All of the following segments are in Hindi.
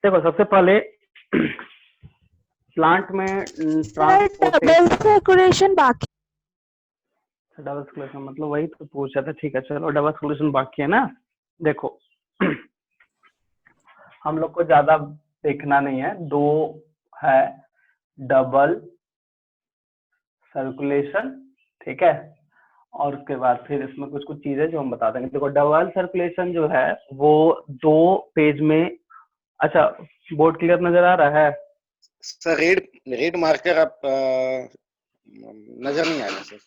देखो सबसे पहले प्लांट में ट्रांसपोर्टेशन, डबल सर्कुलेशन बाकी। डबल सर्कुलेशन मतलब वही तो पूछा था। ठीक है चलो, डबल सर्कुलेशन बाकी है ना। देखो हम लोग को ज्यादा देखना नहीं है, दो है डबल सर्कुलेशन, ठीक है। और उसके बाद फिर इसमें कुछ कुछ चीजें जो हम बता देंगे। देखो डबल सर्कुलेशन जो है वो दो पेज में, अच्छा बोर्ड क्लियर नजर आ रहा है? सर रेड रेड मार्कर आप नजर नहीं आ रहा सर।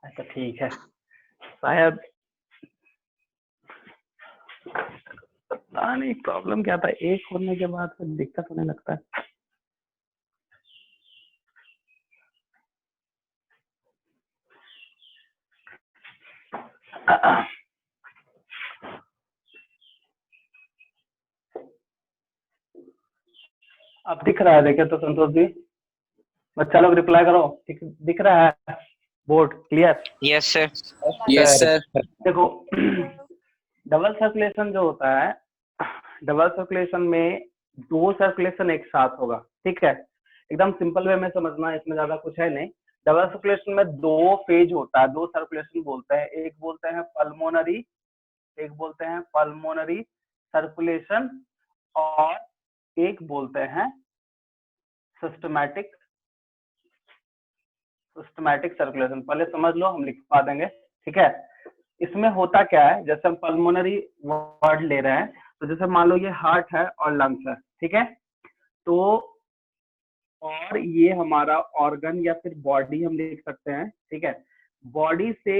अच्छा ठीक है, शायद पता नहीं प्रॉब्लम क्या था, एक होने के बाद फिर दिक्कत होने लगता है। अब दिख रहा है देखे तो संतोष जी, बच्चा लोग रिप्लाई करो, दिख रहा है board clear? Yes sir. Yes sir. देखो डबल सर्कुलेशन जो होता है, डबल सर्कुलेशन में दो सर्कुलेशन एक साथ होगा, ठीक है। एकदम सिंपल वे में समझना, इसमें ज्यादा कुछ है नहीं। डबल सर्कुलेशन में दो फेज होता है, दो सर्कुलेशन बोलते हैं, एक बोलते हैं पल्मोनरी, एक बोलते हैं पल्मोनरी सर्कुलेशन, और एक बोलते हैं सिस्टमैटिक सर्कुलेशन। पहले समझ लो, हम लिखवा देंगे, ठीक है। इसमें होता क्या है, जैसे हम पल्मोनरी वर्ड ले रहे हैं, तो जैसे मान लो ये हार्ट है और लंग्स है, ठीक है। तो और ये हमारा ऑर्गन या फिर बॉडी हम लिख सकते हैं, ठीक है। बॉडी से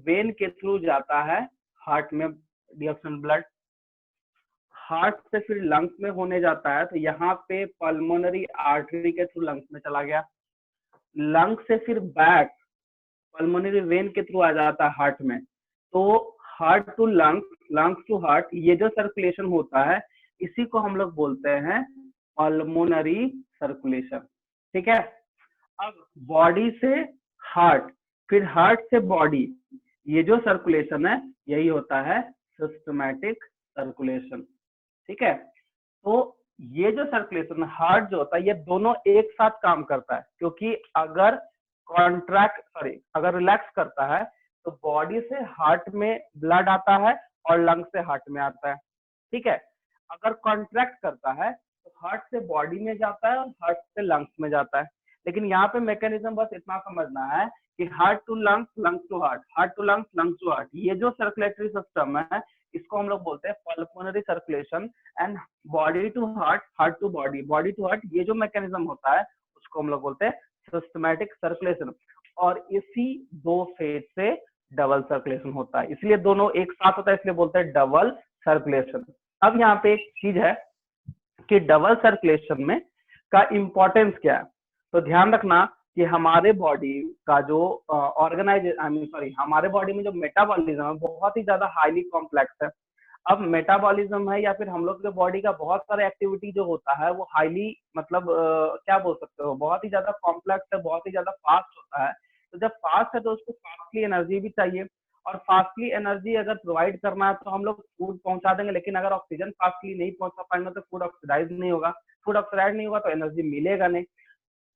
वेन के थ्रू जाता है हार्ट में डिऑक्सीजन ब्लड, हार्ट से फिर लंग्स में होने जाता है, तो यहाँ पे पल्मोनरी आर्टरी के थ्रू लंग्स में चला गया, लंग से फिर बैक पल्मोनरी वेन के थ्रू आ जाता है हार्ट में। तो heart to lungs, lungs to heart, ये जो सर्कुलेशन होता है इसी को हम लोग बोलते हैं पल्मोनरी सर्कुलेशन, ठीक है। अब बॉडी से हार्ट, फिर हार्ट से बॉडी, ये जो सर्कुलेशन है यही होता है सिस्टमैटिक सर्कुलेशन, ठीक है। तो ये जो सर्कुलेशन हार्ट जो होता है, ये दोनों एक साथ काम करता है, क्योंकि अगर अगर रिलैक्स करता है तो बॉडी से हार्ट में ब्लड आता है और लंग से हार्ट में आता है, ठीक है। अगर कॉन्ट्रैक्ट करता है तो हार्ट से बॉडी में जाता है और हार्ट से लंग्स में जाता है। लेकिन यहाँ पे मैकेनिज्म बस इतना समझना है कि heart to lungs, lungs to heart, heart to lungs, lungs to heart, ये जो सर्कुलेटरी सिस्टम है इसको हम लोग बोलते हैं pulmonary circulation. And body to heart, heart to body, body to heart, ये जो मैकेनिज्म होता है उसको हम लोग बोलते हैं सिस्टमैटिक सर्कुलेशन। और इसी दो फेज से डबल सर्कुलेशन होता है, इसलिए दोनों एक साथ होता है, इसलिए बोलते हैं डबल सर्कुलेशन। अब यहाँ पे एक चीज है कि डबल सर्कुलेशन में का इंपॉर्टेंस क्या है, तो ध्यान रखना कि हमारे बॉडी का जो हमारे बॉडी में जो मेटाबॉलिज्म है बहुत ही ज्यादा हाईली कॉम्प्लेक्स है। अब मेटाबॉलिज्म है या फिर हम लोग के बॉडी का बहुत सारा एक्टिविटी जो होता है वो हाईली मतलब क्या बोल सकते हो, बहुत ही ज्यादा कॉम्प्लेक्स है, बहुत ही ज्यादा फास्ट होता है। तो जब फास्ट है तो उसको फास्टली एनर्जी भी चाहिए, और फास्टली एनर्जी अगर प्रोवाइड करना है तो हम लोग फूड पहुंचा देंगे, लेकिन अगर ऑक्सीजन फास्टली नहीं पहुंचा पाएंगे तो फूड ऑक्सीडाइज नहीं होगा, फूड ऑक्सीडाइज नहीं होगा तो एनर्जी मिलेगा नहीं।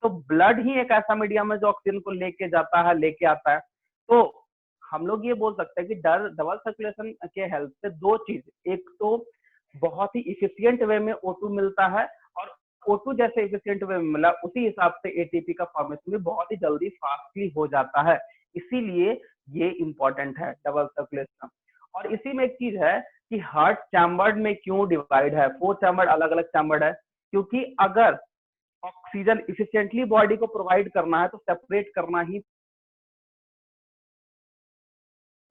तो ब्लड ही एक ऐसा मीडियम है जो ऑक्सीजन को लेके जाता है, लेके आता है। तो हम लोग ये बोल सकते हैं कि डबल सर्कुलेशन के हेल्प से दो चीज, एक तो बहुत ही इफिशियंट वे में O2 मिलता है, और O2 जैसे इफिशियंट वे में मिला उसी हिसाब से एटीपी का फॉर्मेशन भी बहुत ही जल्दी फास्टली हो जाता है, इसीलिए ये इंपॉर्टेंट है डबल सर्कुलेशन। और इसी में एक चीज है कि हार्ट चैम्बर्ड में क्यों डिवाइड है, 4 चैम्बर्ड अलग अलग चैम्बर्ड है, क्योंकि अगर ऑक्सीजन इफिशिएंटली बॉडी को प्रोवाइड करना है तो सेपरेट करना ही,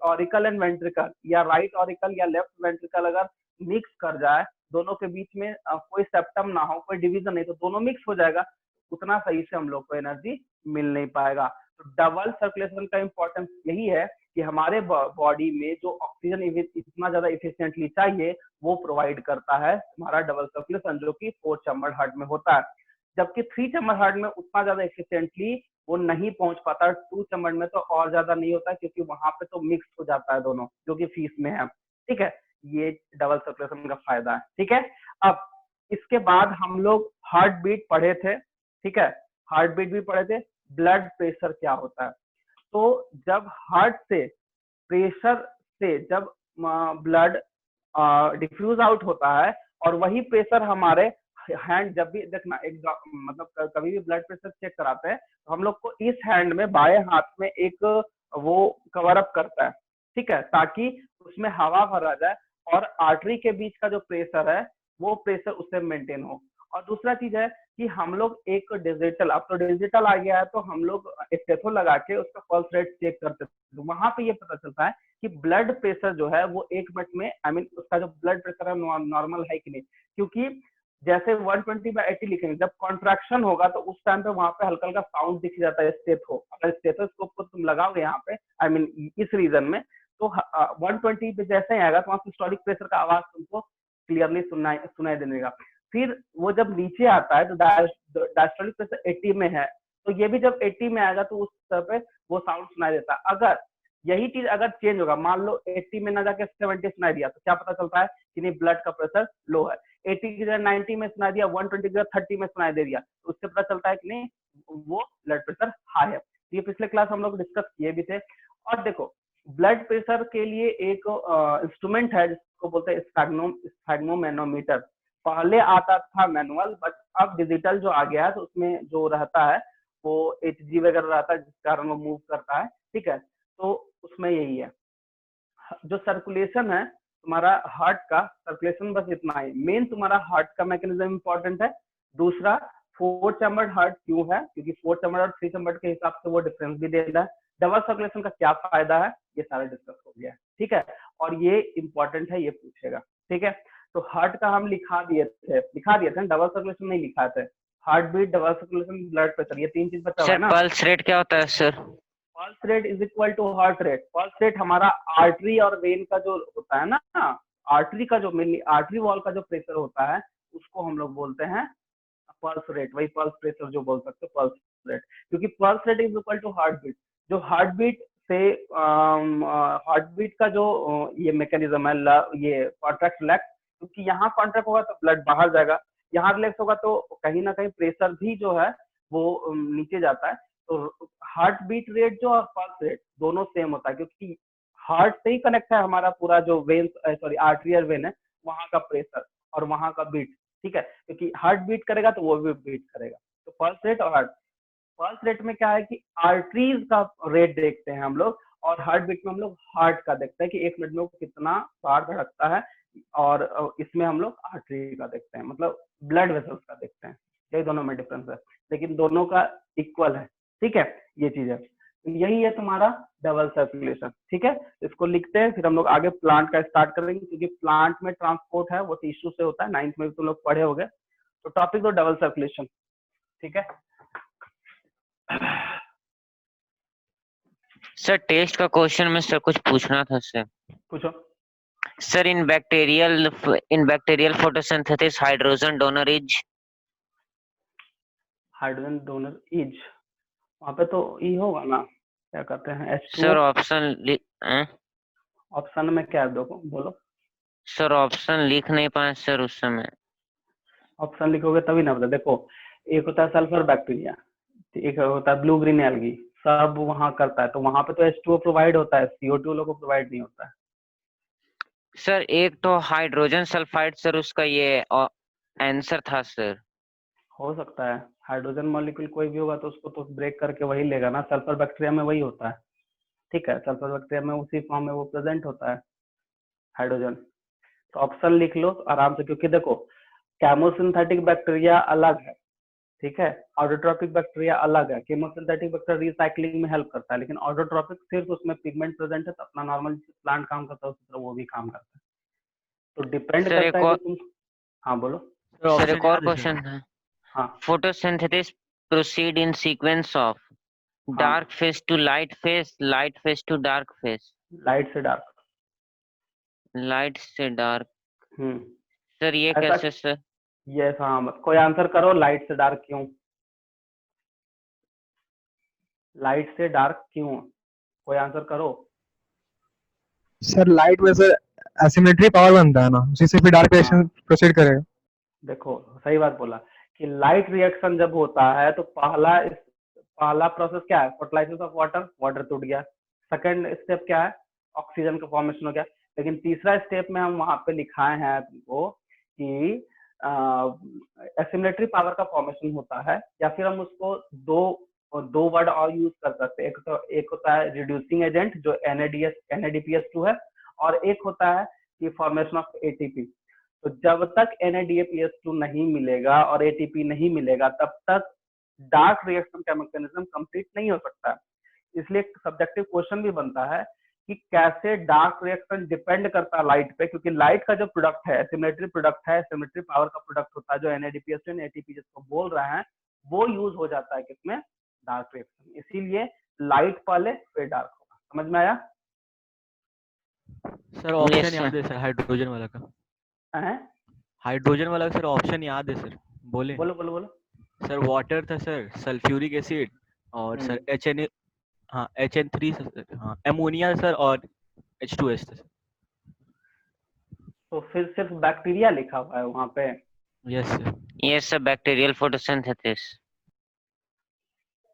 ऑरिकल एंड वेंट्रिकल या राइट ऑरिकल या लेफ्ट वेंट्रिकल अगर मिक्स कर जाए, दोनों के बीच में कोई सेप्टम ना हो, कोई डिवीजन नहीं, तो दोनों मिक्स हो जाएगा, उतना सही से हम लोग को एनर्जी मिल नहीं पाएगा। तो डबल सर्कुलेशन का इंपॉर्टेंस यही है कि हमारे बॉडी में जो ऑक्सीजन इतना ज्यादा इफिशिएंटली चाहिए वो प्रोवाइड करता है हमारा डबल सर्कुलेशन, जो कि 4 चैम्बर्ड हार्ट में होता है। जबकि 3 चैम्बर हार्ट में उतना ज्यादा एफिशिएंटली वो नहीं पहुंच पाता, 2 चैम्बर में तो और ज्यादा नहीं होता, क्योंकि वहां पे तो मिक्स हो जाता है दोनों, जो कि फीस में है, ठीक है। ये डबल सर्कुलेशन का फायदा है। ठीक है, अब इसके बाद हम लोग हार्ट बीट पढ़े थे। ठीक है, हार्ट बीट भी पढ़े थे। ब्लड प्रेशर क्या होता है? तो जब हार्ट से प्रेशर से जब ब्लड डिफ्यूज आउट होता है और वही प्रेशर हमारे हैंड, जब भी देखना एक मतलब कभी भी ब्लड प्रेशर चेक कराते हैं तो हम लोग को इस हैंड में बाएं हाथ में एक वो कवर अप करता है। ठीक है, ताकि उसमें हवा भरा जाए और आर्टरी के बीच का जो प्रेशर है वो प्रेशर उससे मेंटेन हो। और दूसरा चीज है कि हम लोग एक डिजिटल, अब तो डिजिटल आ गया है, तो हम लोग स्टेथो लगा के उसका पल्स रेट चेक करते थे, तो वहां पे ये पता चलता है कि ब्लड प्रेशर जो है वो 1 मिनट में उसका जो ब्लड प्रेशर है नॉर्मल है कि नहीं। क्योंकि जैसे 120/80 लिखेंगे, जब कॉन्ट्रैक्शन होगा तो उस टाइम पे वहां पे हल्का हल्का साउंड दिख जाता है स्टेथो। अगर स्टेथोस्कोप को तुम लगाओगे यहाँ पे इस रीजन में, तो 120 पे जैसे ही आएगा तो वहां सिस्टोलिक प्रेशर का आवाज तुमको क्लियरली सुनाई देगा। फिर वो जब नीचे आता है तो डायस्टोलिक प्रेशर 80 में है, तो ये भी जब 80 में आएगा तो उस तरह पे वो साउंड सुनाई देता है। अगर यही चीज अगर चेंज होगा, मान लो 80 में ना जाके 70 सुनाई दिया, तो क्या पता चलता है कि नहीं ब्लड का प्रेशर लो है। 80 की जगह 90 में सुनाई दिया, 120 की जगह 30 में सुनाई दे दिया, तो उससे पता चलता है कि नहीं वो ब्लड प्रेशर हाई है। ये पिछले क्लास हम लोग डिस्कस किए भी थे। और देखो, ब्लड प्रेशर के लिए एक इंस्ट्रूमेंट है जिसको बोलते हैं स्फैग्मोमेनोमीटर। पहले आता था मैनुअल, बट अब डिजिटल जो आ गया है तो उसमें जो रहता है वो HG वगैरह रहता है, जिस कारण वो मूव करता है। ठीक है, तो उसमें यही है। जो सर्कुलेशन है तुम्हारा हार्ट का, सर्कुलेशन बस इतना ही मेन तुम्हारा हार्ट का मैकेनिज्म इंपॉर्टेंट है। दूसरा, 4 चैम्बर्ड हार्ट क्यों है, क्योंकि 4 चैम्बर्ड और 3 चैम्बर्ड के हिसाब से वो डिफरेंस भी देता है। डबल सर्कुलेशन का क्या फायदा है, ये सारा डिस्कस हो गया है। ठीक है, और ये इंपॉर्टेंट है, ये पूछेगा। ठीक है, तो हार्ट का हम लिखा दिए थे डबल सर्कुलेशन नहीं लिखा थे। Heart beat, double circulation, blood pressure, ये 3 चीज बचा हुआ सर है ना। पल्स रेट क्या होता है sir? Pulse rate is equal to heart rate. Pulse rate हमारा आर्टरी और वेन का जो होता है ना, आर्टरी का जो मेनली आर्टरी वॉल का जो प्रेशर होता है उसको हम लोग बोलते हैं पल्स रेट। वही पल्स प्रेशर जो बोल सकते हो, पल्स रेट। क्योंकि pulse rate is equal to heart beat. जो हार्ट बीट से हार्ट बीट का जो ये मैकेनिज्म है, ये कॉन्ट्रैक्ट रिलैक्स, क्योंकि यहाँ कॉन्ट्रैक्ट होगा तो ब्लड बाहर जाएगा, यहाँ रिलैक्स होगा तो कहीं ना कहीं प्रेशर भी जो है वो नीचे जाता है। तो हार्ट बीट रेट जो और पल्स रेट दोनों सेम होता है, क्योंकि हार्ट से ही कनेक्ट है हमारा पूरा जो वेन, सॉरी आर्टरियल वेन है, वहां का प्रेशर और वहां का बीट। ठीक है, क्योंकि हार्ट बीट करेगा तो वो भी बीट करेगा। तो पल्स रेट और हार्ट, पल्स रेट में क्या है कि आर्टरीज का रेट देखते हैं हम लोग, और हार्ट बीट में हम लोग हार्ट का देखते हैं कि 1 मिनट में वो कितना बार धड़कता है, और इसमें हम लोग आर्टरी का देखते हैं, मतलब ब्लड वेसल्स का देखते हैं। ये दोनों में डिफरेंस है, लेकिन दोनों का इक्वल है। ठीक है, ये चीज है। यही है तुम्हारा डबल सर्कुलेशन। ठीक है, इसको लिखते हैं, फिर हम लोग आगे प्लांट का स्टार्ट करेंगे, क्योंकि प्लांट में ट्रांसपोर्ट है वो टिश्यू से होता है। 9th में भी तुम लोग पढ़े होंगे। तो टॉपिक दो डबल सर्कुलेशन। ठीक है सर टेस्ट का क्वेश्चन में सर कुछ पूछना था सर। पूछो। Sir in bacterial photosynthesis hydrogen donor is? Hydrogen donor is, वहां पे तो ई होगा ना, क्या कहते हैं H2O। सर ऑप्शन ऑप्शन में क्या है, देखो बोलो। सर ऑप्शन लिख नहीं पाए सर उस समय। ऑप्शन लिखोगे तभी ना पता। देखो, एक होता है सल्फर बैक्टीरिया, एक होता है ब्लू ग्रीन एल्गी, सब वहां करता है, तो वहां पे तो H2O प्रोवाइड होता है, CO2 लोगों को प्रोवाइड नहीं होता है। सर एक तो हाइड्रोजन सल्फाइड सर उसका ये आंसर था सर। हो सकता है हाइड्रोजन मॉलिक्यूल कोई भी होगा तो उसको तो ब्रेक करके वही लेगा ना। सल्फर बैक्टीरिया में वही होता है। ठीक है, सल्फर बैक्टीरिया में उसी फॉर्म में वो प्रेजेंट होता है हाइड्रोजन। तो ऑप्शन लिख लो आराम से, क्योंकि देखो केमोसिंथेटिक बैक्टीरिया अलग है, ठीक है, ऑटोट्रॉपिक बैक्टीरिया अलग है। केमोसिंथेटिक बैक्टीरिया रिसाइक्लिंग में हेल्प करता है, लेकिन ऑटोट्रॉपिक सिर्फ उसमें पिगमेंट प्रेजेंट है, तो अपना नॉर्मल प्लांट काम करता है उसी तरह वो भी काम करता है। तो डिपेंड सर करता है कि तुम, हाँ बोलो। सर एक और क्वेश्चन है। हाँ photosynthesis proceed in sequence of dark phase to light phase to dark phase, light से डार्क। लाइट से डार्क। हम्म, सर ये ऐसा कैसे सर? यस, हाँ, कोई आंसर करो, लाइट से डार्क क्यों? लाइट से डार्क क्यों, कोई आंसर करो। सर लाइट में से एसिमेट्री पावर बनता है ना, उसी से फिर डार्क रिएक्शन प्रोसीड करेगा। देखो सही बात बोला कि लाइट रिएक्शन जब होता है तो पहला प्रोसेस क्या है, फोटोलाइसिस ऑफ वाटर, वाटर टूट गया। सेकंड स्टेप क्या है, ऑक्सीजन का फॉर्मेशन हो गया। लेकिन तीसरा स्टेप में हम वहां पे लिखाए हैं तुमको कि एसिमेट्री पावर का फॉर्मेशन होता है, या फिर हम उसको दो वर्ड और यूज कर सकते हैं। एक होता है रिड्यूसिंग एजेंट जो NADPS2 है, और एक होता है कि फॉर्मेशन ऑफ ATP। तो जब तक NADPS2 नहीं मिलेगा और ATP नहीं मिलेगा तब तक डार्क रिएक्शन का मैकेनिज्म कंप्लीट नहीं हो सकता। इसलिए सब्जेक्टिव क्वेश्चन भी बनता है कि कैसे डार्क रिएक्शन डिपेंड करता है लाइट पे, क्योंकि लाइट का जो प्रोडक्ट है सिमेट्री प्रोडक्ट है, सिमेट्री पावर का प्रोडक्ट होता है जो NADPS2 ATP जिसको बोल रहे हैं, वो यूज हो जाता है किसमें, डार्क रिएक्शन। इसीलिए लाइट पहले फिर डार्क होगा। समझ में आया? सर ऑप्शन याद है सर हाइड्रोजन वाला का? हाइड्रोजन वाला सर ऑप्शन याद है सर, बोले? बोलो बोलो बोलो। सर वाटर था सर, सल्फ्यूरिक एसिड, और सर HN3 सर, हाँ एमोनिया सर, और H2S था सर। तो फिर सिर्फ बैक्टीरिया लिखा हुआ है वहां पे? Yes sir. Yes, sir. Bacterial photosynthesis.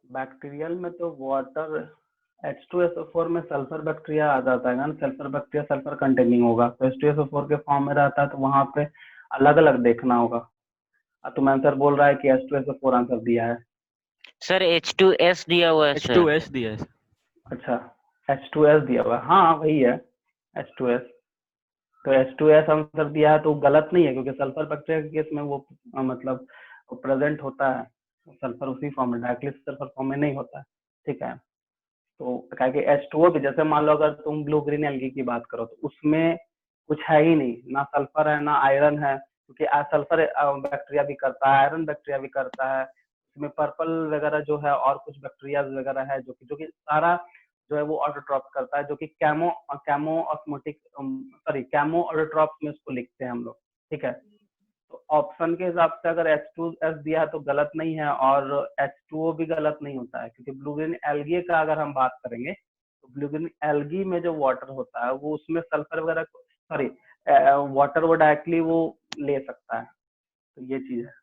Bacterial में तो वाटर H2SO4 में सल्फर बैक्टीरिया आ जाता है ना, सल्फर बैक्टीरिया सल्फर कंटेनिंग होगा, तो H2SO4 के फॉर्म में रहता है, तो वहां पे अलग अलग देखना होगा। तुम आंसर बोल रहा है कि H2SO4 आंसर दिया है। सर H2S दिया हुआ है सर। H2S दिया है सर। अच्छा H2S दिया हुआ है, हाँ वही है H2S। तो H2S आंसर दिया है तो गलत नहीं है, क्योंकि सल्फर बैक्टीरिया के केस में वो मतलब प्रेजेंट होता है सल्फर उसी फॉर्म में, डायरेक्टली सल्फर फॉर्म में नहीं होता है। ठीक है, तो क्या कि H2O भी, जैसे मान लो अगर तुम ब्लू ग्रीन एल्गी की बात करो तो उसमें कुछ है ही नहीं, ना सल्फर है ना आयरन है, क्योंकि सल्फर बैक्टीरिया भी करता है, आयरन बैक्टीरिया भी करता है, उसमें पर्पल वगैरह जो है और कुछ बैक्टीरिया वगैरह है जो कि सारा जो है वो ऑटोट्रॉप करता है, जो कि camo osmotic sorry camo autotroph में उसको लिखते हैं हम लोग। ठीक है, तो ऑप्शन के हिसाब से अगर H2S दिया है तो गलत नहीं है, और H2O भी गलत नहीं होता है, क्योंकि ब्लू ग्रीन एल्गी का अगर हम बात करेंगे तो ब्लू ग्रीन एल्गी में जो वाटर होता है वो उसमें सल्फर वगैरह सॉरी वाटर वो डायरेक्टली वो ले सकता है, तो ये चीज है,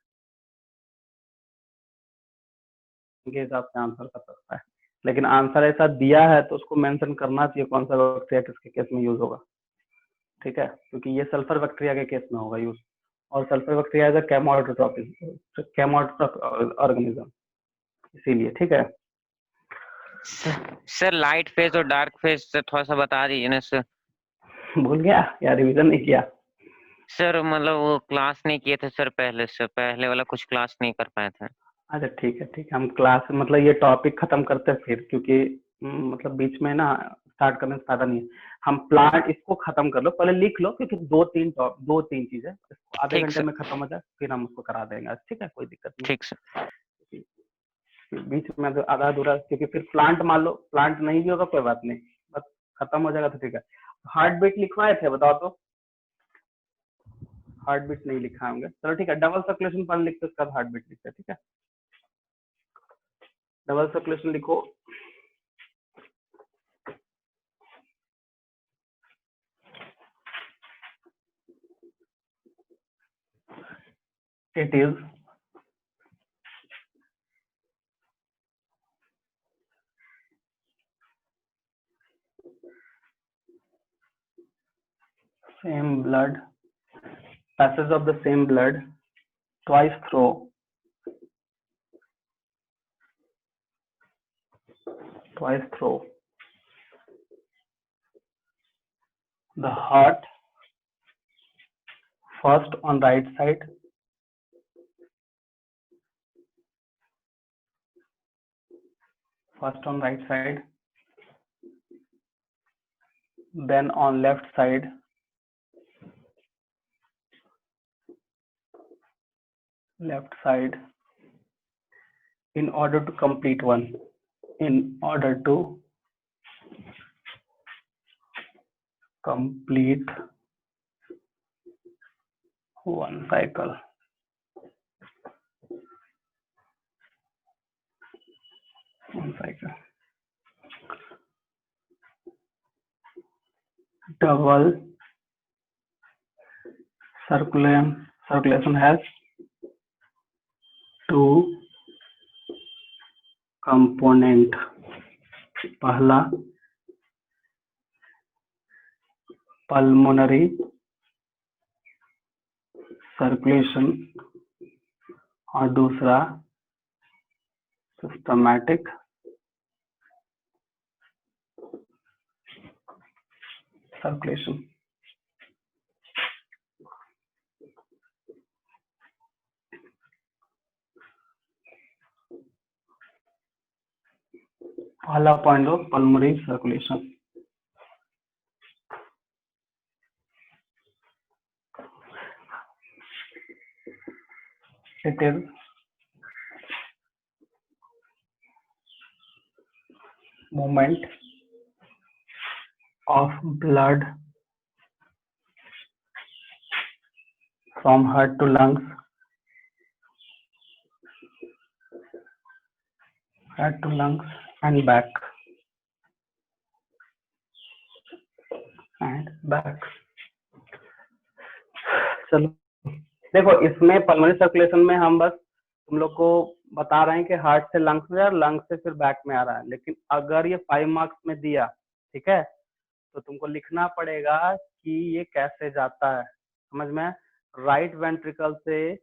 उनके हिसाब से आंसर कर सकता है। लेकिन आंसर ऐसा दिया है तो उसको मेंशन करना चाहिए कौन सा बैक्टीरिया किसके केस में यूज होगा। ठीक है, क्योंकि ये सल्फर बैक्टीरिया के केस में होगा यूज, और sulphur bacteria is a chemotrophic organism, इसीलिए। ठीक है सर लाइट फेज और डार्क फेज से थोड़ा सा बता दीजिए ना सर। भूल गया या रिवीजन नहीं किया? सर मतलब वो क्लास नहीं किए थे सर पहले से, पहले वाला कुछ क्लास नहीं कर पाए थे। अच्छा ठीक है, हम क्लास मतलब ये टॉपिक खत्म करते हैं फिर, क्योंकि मतलब बीच में ना स्टार्ट करने से फायदा नहीं है। हम प्लांट इसको खत्म कर लो, पहले लिख लो, क्योंकि दो तीन चीजें इसको आधे ठीक घंटे सर। में खत्म हो जाए फिर हम उसको करा देंगे। ठीक है, कोई दिक्कत नहीं। ठीक सर। बीच में तो आधा अधूरा, क्योंकि फिर प्लांट मान लो प्लांट नहीं भी होगा कोई बात नहीं, बस खत्म हो जाएगा तो ठीक है। हार्ट बीट लिखवाए थे बताओ तो? हार्ट बीट नहीं लिखा होंगे, चलो ठीक है, डबल सर्कुलेशन पर लिखते उसका हार्ट बीट लिखते हैं। ठीक है, डबल सर्कुलेशन लिखो। It is same blood, passage of the same blood twice through the heart, first on right side, then on left side, in order to complete one cycle. Double circulation has two component. पहला pulmonary circulation और दूसरा systematic circulation. पहला पॉइंट हो pulmonary circulation. It is movement of blood from heart to lungs, and back, चलो देखो, इसमें पल्मोनरी सर्कुलेशन में हम बस तुम लोग को बता रहे हैं कि हार्ट से लंग्स में और लंग्स से फिर बैक में आ रहा है, लेकिन अगर ये 5 मार्क्स में दिया, ठीक है, तो तुमको लिखना पड़ेगा कि ये कैसे जाता है, समझ में? राइट वेंट्रिकल से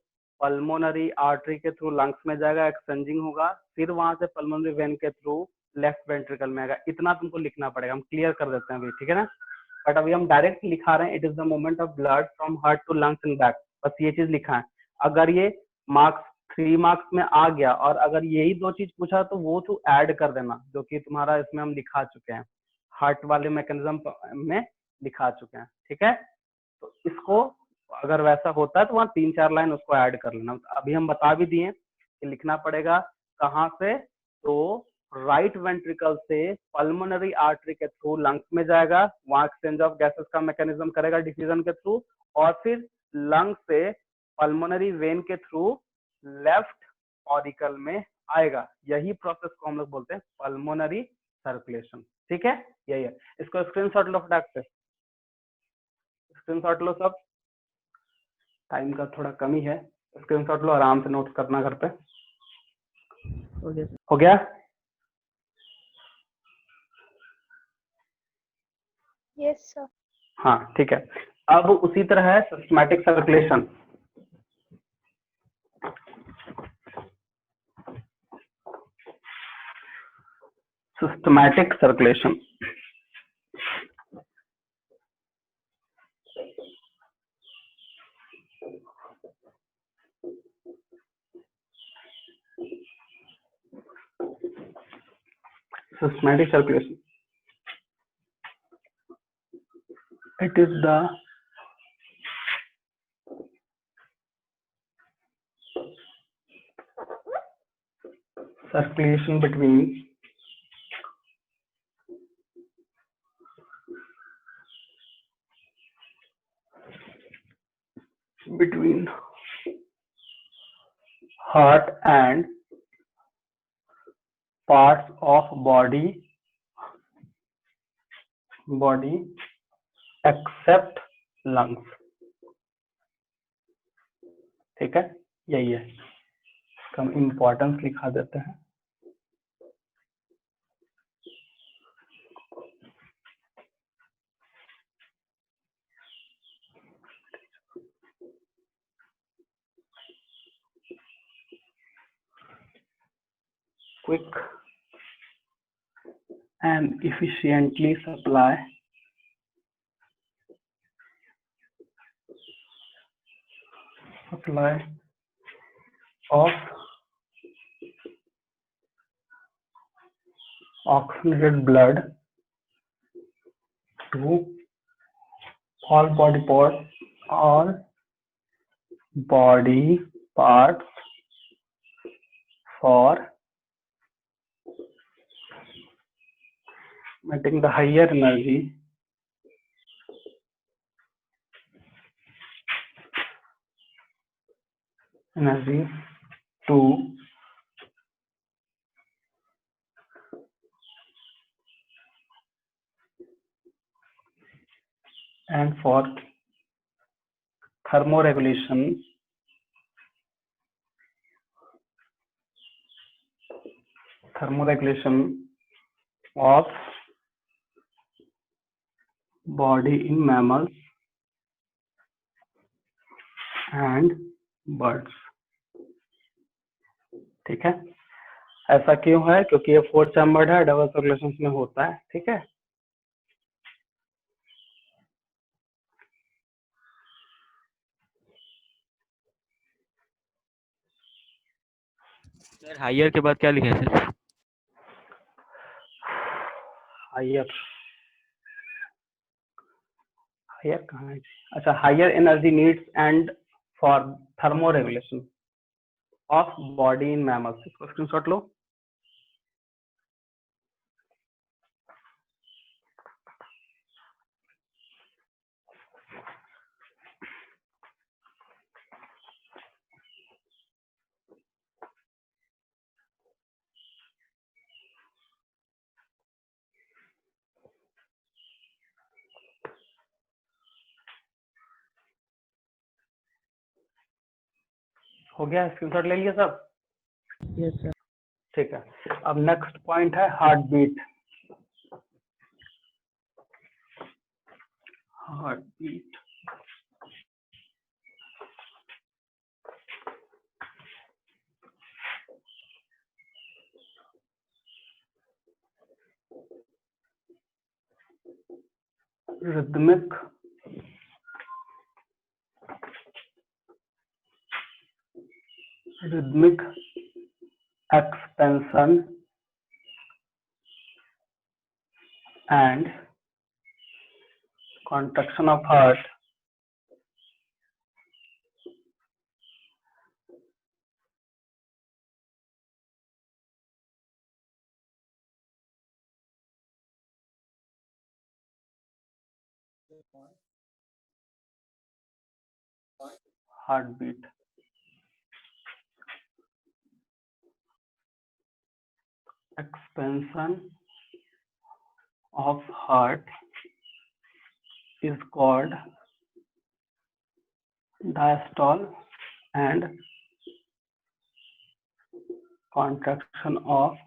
पल्मोनरी आर्टरी के थ्रू लंग्स में जाएगा, एक्सचेंजिंग होगा, फिर वहां से पल्मोनरी वेन के थ्रू लेफ्ट वेंट्रिकल में आएगा। इतना तुमको लिखना पड़ेगा, हम क्लियर कर देते हैं अभी, ठीक है ना? बट अभी हम डायरेक्ट लिखा रहे हैं, it is the movement of blood from heart to lungs and back, बस ये चीज लिखा है। अगर ये मार्क्स 3 मार्क्स में आ गया और अगर यही 2 चीज पूछा तो वो तो ऐड कर देना, जो कि तुम्हारा इसमें हम लिखा चुके हैं, हार्ट वाले मैकेनिज्म में लिखा चुके हैं, ठीक है? तो इसको अगर वैसा होता है तो वहाँ 3-4 लाइन उसको ऐड कर लेना। अभी हम बता भी दिए कि लिखना पड़ेगा कहाँ से, तो राइट वेंट्रिकल से पल्मोनरी आर्टरी के थ्रू लंग्स में जाएगा, वहां एक्सचेंज ऑफ गैसेस का मैकेनिज्म करेगा डिफ्यूजन के थ्रू, और फिर लंग से पल्मोनरी वेन के थ्रू लेफ्ट ऑरिकल में आएगा। यही प्रोसेस को हम लोग बोलते हैं पल्मोनरी सर्कुलेशन, ठीक है? यही है। इसको स्क्रीनशॉट लो फटाक से, स्क्रीनशॉट लो सब, टाइम का थोड़ा कमी है, स्क्रीनशॉट लो, आराम से नोट करना घर पे। हो गया? Yes sir. हाँ ठीक है। अब उसी तरह है systematic circulation. Systematic circulation systematic circulation. It is the circulation between heart and parts of body except lungs, ठीक है? यही है, इसका हम इम्पोर्टेंस लिखा देते हैं। Quick and efficiently supply of oxygenated blood to all body parts for getting the higher energy to and for thermoregulation of body in mammals and birds। ठीक है, ऐसा क्यों है? क्योंकि ये 4 चैम्बर्ड है, डबल सर्कुलेशन में होता है। ठीक है, सर हायर के बाद क्या लिखा है सर? हायर, हायर कहाँ है? अच्छा, higher energy needs and for thermoregulation of body in mammals. इसको स्क्रीनशॉट लो। हो गया, स्क्रीनशॉट ले लिया सब? Yes sir. ठीक है, अब नेक्स्ट पॉइंट है heart beat. Heart beat, rhythmic expansion and contraction of heart heartbeat, expansion of heart is called diastole and contraction of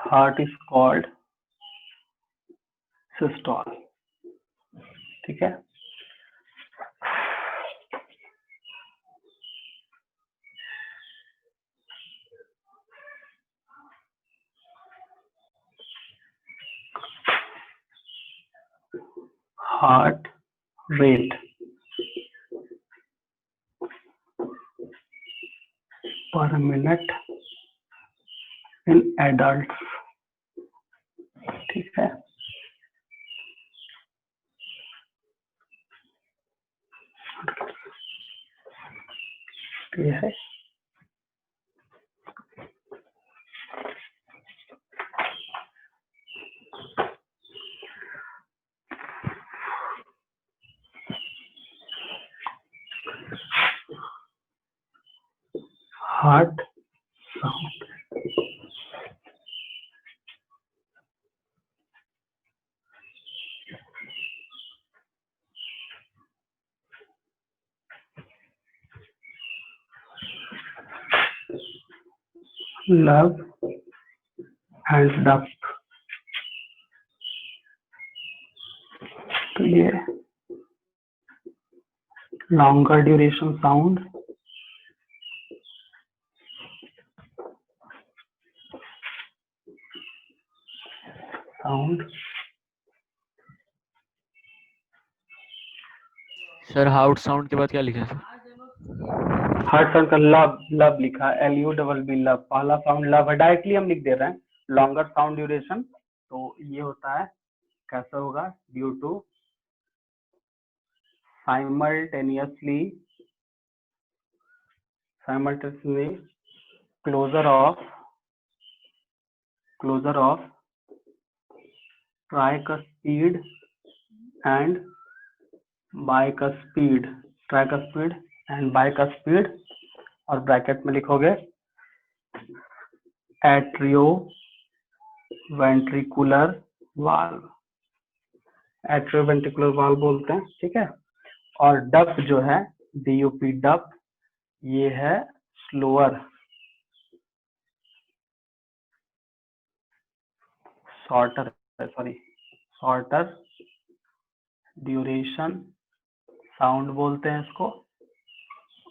heart is called systole। ठीक है, heart rate per minute in adults। ठीक है, ये है हार्ट साउंड। लव एंड डफ, तो ये longer duration sound, sir हाउट sound के बाद क्या लिखा है सर? हार्ट साउंड का लव, लव लिखा है, LUBB लव, पहला साउंड लव है, डायरेक्टली हम लिख दे रहे हैं। लॉन्गर साउंड ड्यूरेशन, तो ये होता है, कैसा होगा? Due to simultaneously closure of tricuspid and bicuspid, tricuspid and bicuspid, और ब्रैकेट में लिखोगे एट्रियोवेंट्रिकुलर वाल्व, एट्रियोवेंट्रिकुलर वाल्व बोलते हैं। ठीक है, और डप जो है DUP डप, ये है slower, shorter, sorry shorter duration sound बोलते हैं इसको।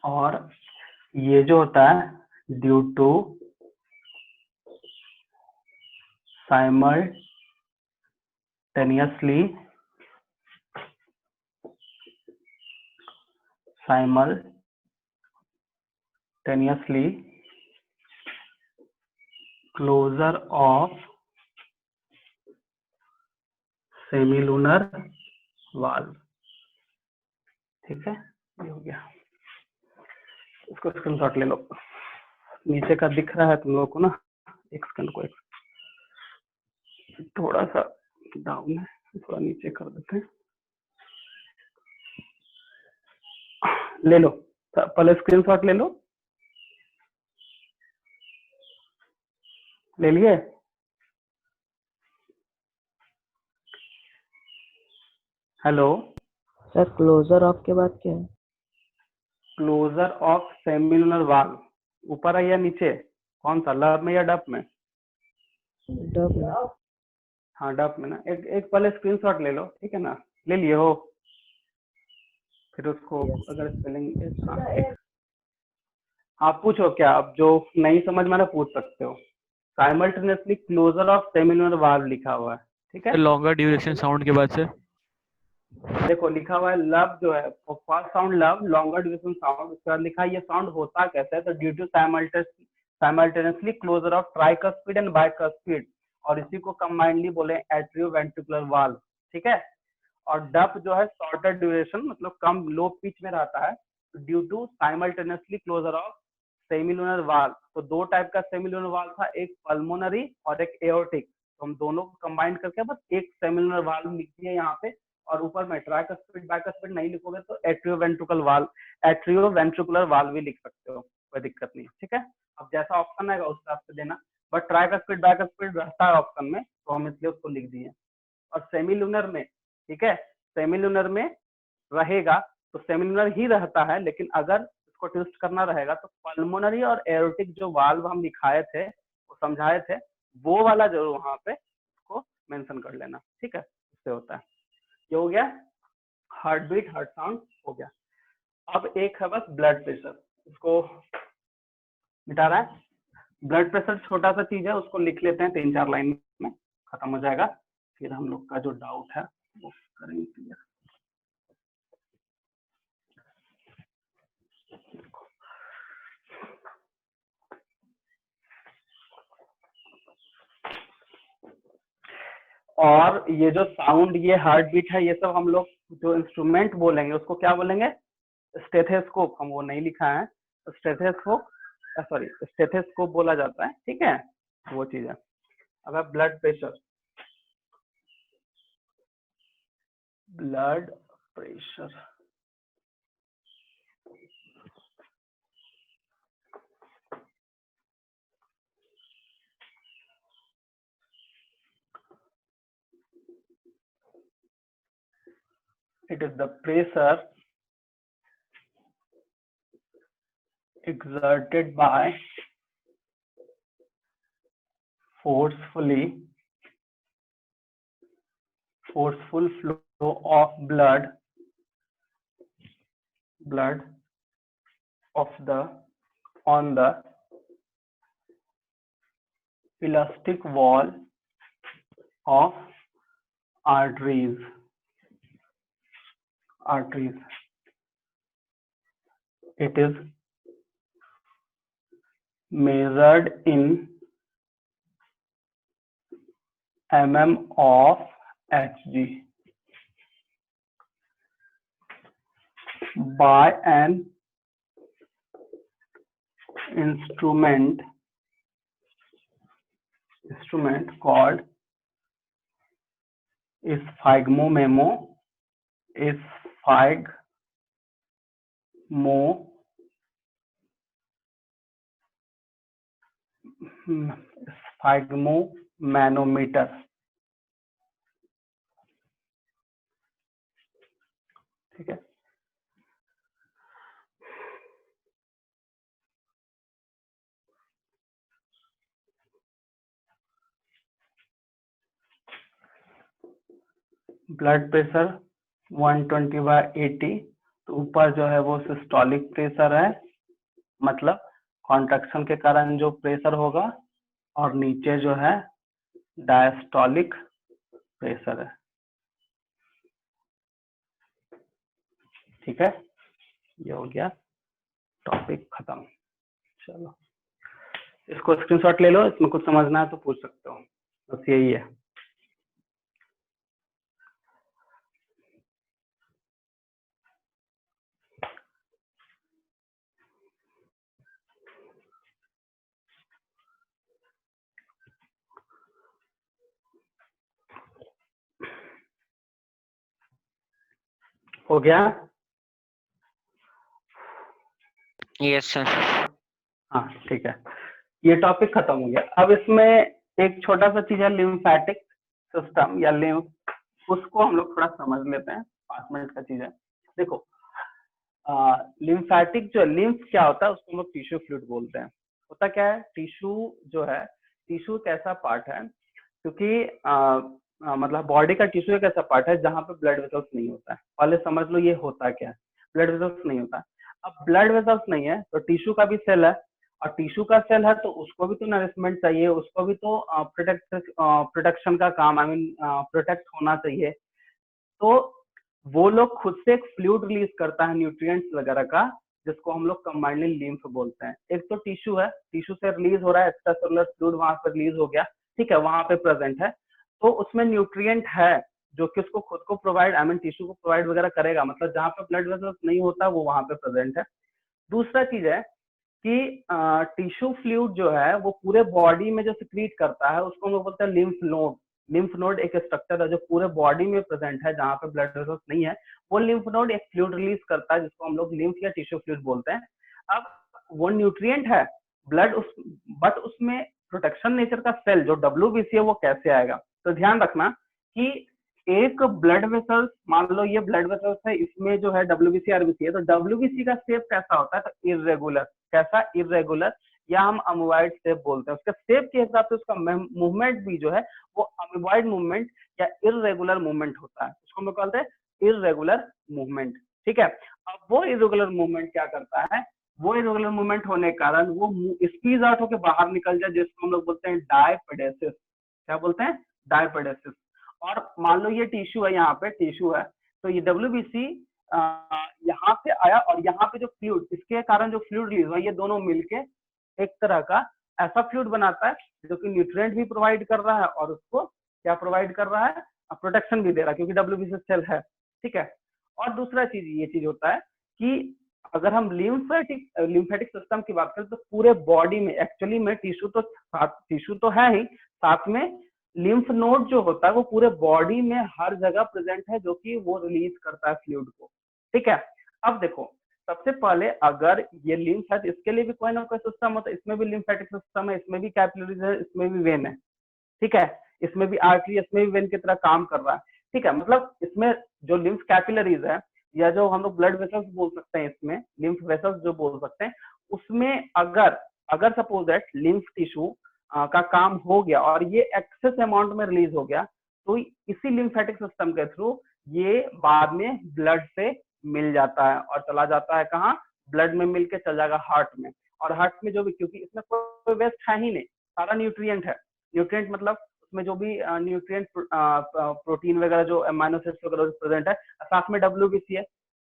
और ये जो होता है due to simultaneously closure of semilunar valve. ठीक है, ये हो गया। इसको स्क्रीनशॉट ले लो, नीचे का दिख रहा है तुम लोगों को ना, एक सेकंड को, एक थोड़ा सा डाउन है, थोड़ा नीचे कर देते हैं। ले लो, पहले स्क्रीनशॉट ले लो, ले लिए? हेलो, सर क्लोजर ऑफ के बाद क्या है? क्लोजर ऑफ सेमिलुनर वाल्व, ऊपर है या नीचे, कौन सा, लब में या डप में? डब। हाँ डप में ना। एक पहले स्क्रीनशॉट ले लो, ठीक है ना, ले लिए हो? फिर उसको अगर स्पेलिंग, आप पूछो क्या, अब जो नहीं समझ में आ रहा पूछ सकते हो। Simultaneously closure of semilunar valve लिखा हुआ है, ठीक है। लॉन्गर ड्यूरेशन साउंड के बाद से देखो लिखा हुआ है लब जो है, फर्स्ट साउंड लब, लॉन्गर ड्यूरेशन साउंड, उसके बाद लिखा है ये साउंड होता कैसे है, तो due to simultaneously closure of tricuspid and bicuspid, और इसी को कंबाइंडली बोले एट्रियोवेंट्रिकुलर वाल्व, ठीक है। और डप जो है शॉर्टर ड्यूरेशन, मतलब कम लो पिच में रहता है, due to simultaneously closure of semilunar valve. तो दो टाइप का सेमिलुनर वाल्व था, एक पल्मोनरी और एक एओर्टिक, तो हम दोनों को कंबाइन करके बस एक सेमिलुनर वाल्व लिख दिए यहाँ पे, और ऊपर में ट्राइकस्पिड बाइकस्पिड नहीं लिखोगे तो एट्रियोवेंट्रिकुलर वाल्व भी लिख सकते हो, कोई दिक्कत नहीं, ठीक है। अब जैसा ऑप्शन आएगा उस हिसाब से देना, बट ट्राइकस्पिड बाइकस्पिड रहता है ऑप्शन में, तो हम इसलिए उसको लिख दिए। और सेमिलुनर में, ठीक है, सेमिलुनर में रहेगा तो सेमिलुनर ही रहता है, लेकिन अगर इसको ट्विस्ट करना रहेगा तो पल्मोनरी और एरोटिक जो वाल्व हम लिखाए थे, वो समझाए थे, वो वाला जरूर वहां पे उसको मेंशन कर लेना, ठीक है, इससे होता है। ये हो गया हार्ट बीट, हार्ट साउंड हो गया। अब एक है बस ब्लड प्रेशर, इसको मिटा रहा है। ब्लड प्रेशर छोटा सा चीज है, उसको लिख लेते हैं 3-4 लाइन में, खत्म हो जाएगा, फिर हम लोग का जो डाउट है वो करेंगे क्लियर। और ये जो साउंड, ये हार्ट बीट है, ये सब हम लोग जो इंस्ट्रूमेंट बोलेंगे उसको क्या बोलेंगे, स्टेथोस्कोप, हम वो नहीं लिखा है, स्टेथोस्कोप, सॉरी स्टेथोस्कोप बोला जाता है, ठीक है, वो चीज है। अब blood pressure, blood pressure it is the pressure exerted by forceful flow of blood on the elastic wall of arteries. It is measured in mm of Hg by an instrument called sphygmomanometer, ठीक है। ब्लड प्रेशर 120/80, तो ऊपर जो है वो सिस्टोलिक प्रेशर है, मतलब कॉन्ट्रैक्शन के कारण जो प्रेशर होगा, और नीचे जो है डायस्टोलिक प्रेशर है। ठीक है, ये हो गया, टॉपिक खत्म। चलो इसको स्क्रीनशॉट ले लो, इसमें कुछ समझना है तो पूछ सकते हो, बस यही है। हो गया? Yes sir. हाँ ठीक है, ये टॉपिक खत्म हो गया। अब इसमें एक छोटा सा चीज है लिम्फेटिक सिस्टम या लिम्फ, उसको हम लोग थोड़ा समझ लेते हैं, 5 मिनट का चीज है। देखो लिम्फेटिक जो लिम्फ क्या होता है, उसको हम लोग टिश्यू फ्लूइड बोलते हैं। होता क्या है, टिश्यू जो है, टिश्यू एक ऐसा पार्ट है, क्योंकि मतलब बॉडी का टिश्यू एक ऐसा पार्ट है जहाँ पे ब्लड वेसल्स नहीं होता है। पहले समझ लो ये होता क्या है, ब्लड वेसल्स नहीं होता। अब ब्लड वेसल्स नहीं है तो टिश्यू का भी सेल है, और टिश्यू का सेल है तो उसको भी तो नरिशमेंट चाहिए, उसको भी तो प्रोटेक्शन का काम, आई मीन प्रोटेक्ट होना चाहिए। तो वो लोग खुद से एक फ्लूइड रिलीज करता है न्यूट्रिएंट्स वगैरह का, जिसको हम लोग कंबाइंडली लिम्फ बोलते हैं। एक तो टिश्यू है, टिश्यू से रिलीज हो रहा है एक्स्ट्रा सेलुलर फ्लूइड, वहां पर रिलीज हो गया, ठीक है, वहां पे प्रेजेंट है, तो उसमें न्यूट्रिएंट है जो कि उसको खुद को प्रोवाइड, आई मीन टिश्यू को प्रोवाइड वगैरह करेगा, मतलब जहाँ पे ब्लड वेसल्स नहीं होता वो वहां पे प्रेजेंट है। दूसरा चीज है कि टिश्यू फ्लूइड जो है वो पूरे बॉडी में जो सिक्रीट करता है, उसको हम लोग बोलते हैं लिम्फ नोड। लिम्फ नोड एक स्ट्रक्चर है जो पूरे बॉडी में प्रेजेंट है, जहाँ पे ब्लड वेसल्स नहीं है, वो लिम्फ नोड एक फ्लूइड रिलीज करता है जिसको हम लोग लिम्फ या टिश्यू फ्लूइड बोलते हैं। अब वो न्यूट्रिएंट है ब्लड, बट उसमें प्रोटेक्शन नेचर का सेल जो WBC है वो कैसे आएगा। तो ध्यान रखना कि एक ब्लड वेसल्स, मान लो ये ब्लड वेसल्स है, इसमें जो है WBC RBC है, तो WBC का शेप कैसा होता है, तो इरेगुलर। कैसा? इरेगुलर, या हम अमोवाइड शेप बोलते हैं। उसके शेप के हिसाब से उसका मूवमेंट भी जो है वो अमोवाइड मूवमेंट या इरेगुलर मूवमेंट होता है, उसको हम लोग कहते हैं इरेगुलर मूवमेंट। ठीक है, अब वो इरेगुलर मूवमेंट क्या करता है, वो इरेगुलर मूवमेंट होने के कारण वो स्क्वीज आउट होकर बाहर निकल जाए, जिसको हम लोग बोलते हैं डायपेडेसिस। क्या बोलते हैं? डायपेडेसिस। और मान लो ये टिश्यू है, यहाँ पे टिश्यू है, तो ये WBC यहाँ पे आया, और यहाँ पे जो फ्लूइड, इसके कारण जो फ्लूइड रिलीज हुआ, ये दोनों मिलके एक तरह का ऐसा फ्लूइड बनाता है जो कि न्यूट्रिएंट भी प्रोवाइड कर रहा है और उसको क्या प्रोवाइड कर रहा है, प्रोटेक्शन भी दे रहा है, क्योंकि WBC सेल है। ठीक है, और दूसरा चीज ये चीज होता है कि अगर हम लिम्फेटिक सिस्टम की बात करें तो पूरे बॉडी में एक्चुअली में टिश्यू तो है ही, साथ में लिम्फ नोड जो होता है वो पूरे बॉडी में हर जगह प्रेजेंट है, जो कि वो रिलीज करता है फ्लूइड को। ठीक है, अब देखो सबसे पहले अगर ये लिम्फ है तो इसके लिए भी कोई ना कोई सिस्टम होता है, इसमें भी लिम्फेटिक सिस्टम है, इसमें भी कैपिलरीज है, इसमें भी वेन है। ठीक है, इसमें भी आर्टरी, इसमें भी वेन की तरह काम कर रहा है। ठीक है, मतलब इसमें जो लिम्फ कैपिलरीज है, या जो हम लोग ब्लड वेसल्स बोल सकते हैं, इसमें लिम्फ वेसल्स जो बोल सकते हैं, उसमें अगर सपोज दैट लिम्फ टिश्यू का काम हो गया और ये एक्सेस अमाउंट में रिलीज हो गया, तो इसी लिम्फेटिक सिस्टम के थ्रू ये बाद में ब्लड से मिल जाता है और चला जाता है कहाँ, ब्लड में मिलके चल जाएगा हार्ट में। और हार्ट में जो भी, क्योंकि इसमें कोई वेस्ट है ही नहीं, सारा न्यूट्रिएंट है। न्यूट्रिएंट मतलब उसमें जो भी न्यूट्रिएंट, प्रोटीन वगैरह जो अमाइनो एसिड्स वगैरह प्रेजेंट है, साथ में WBC है,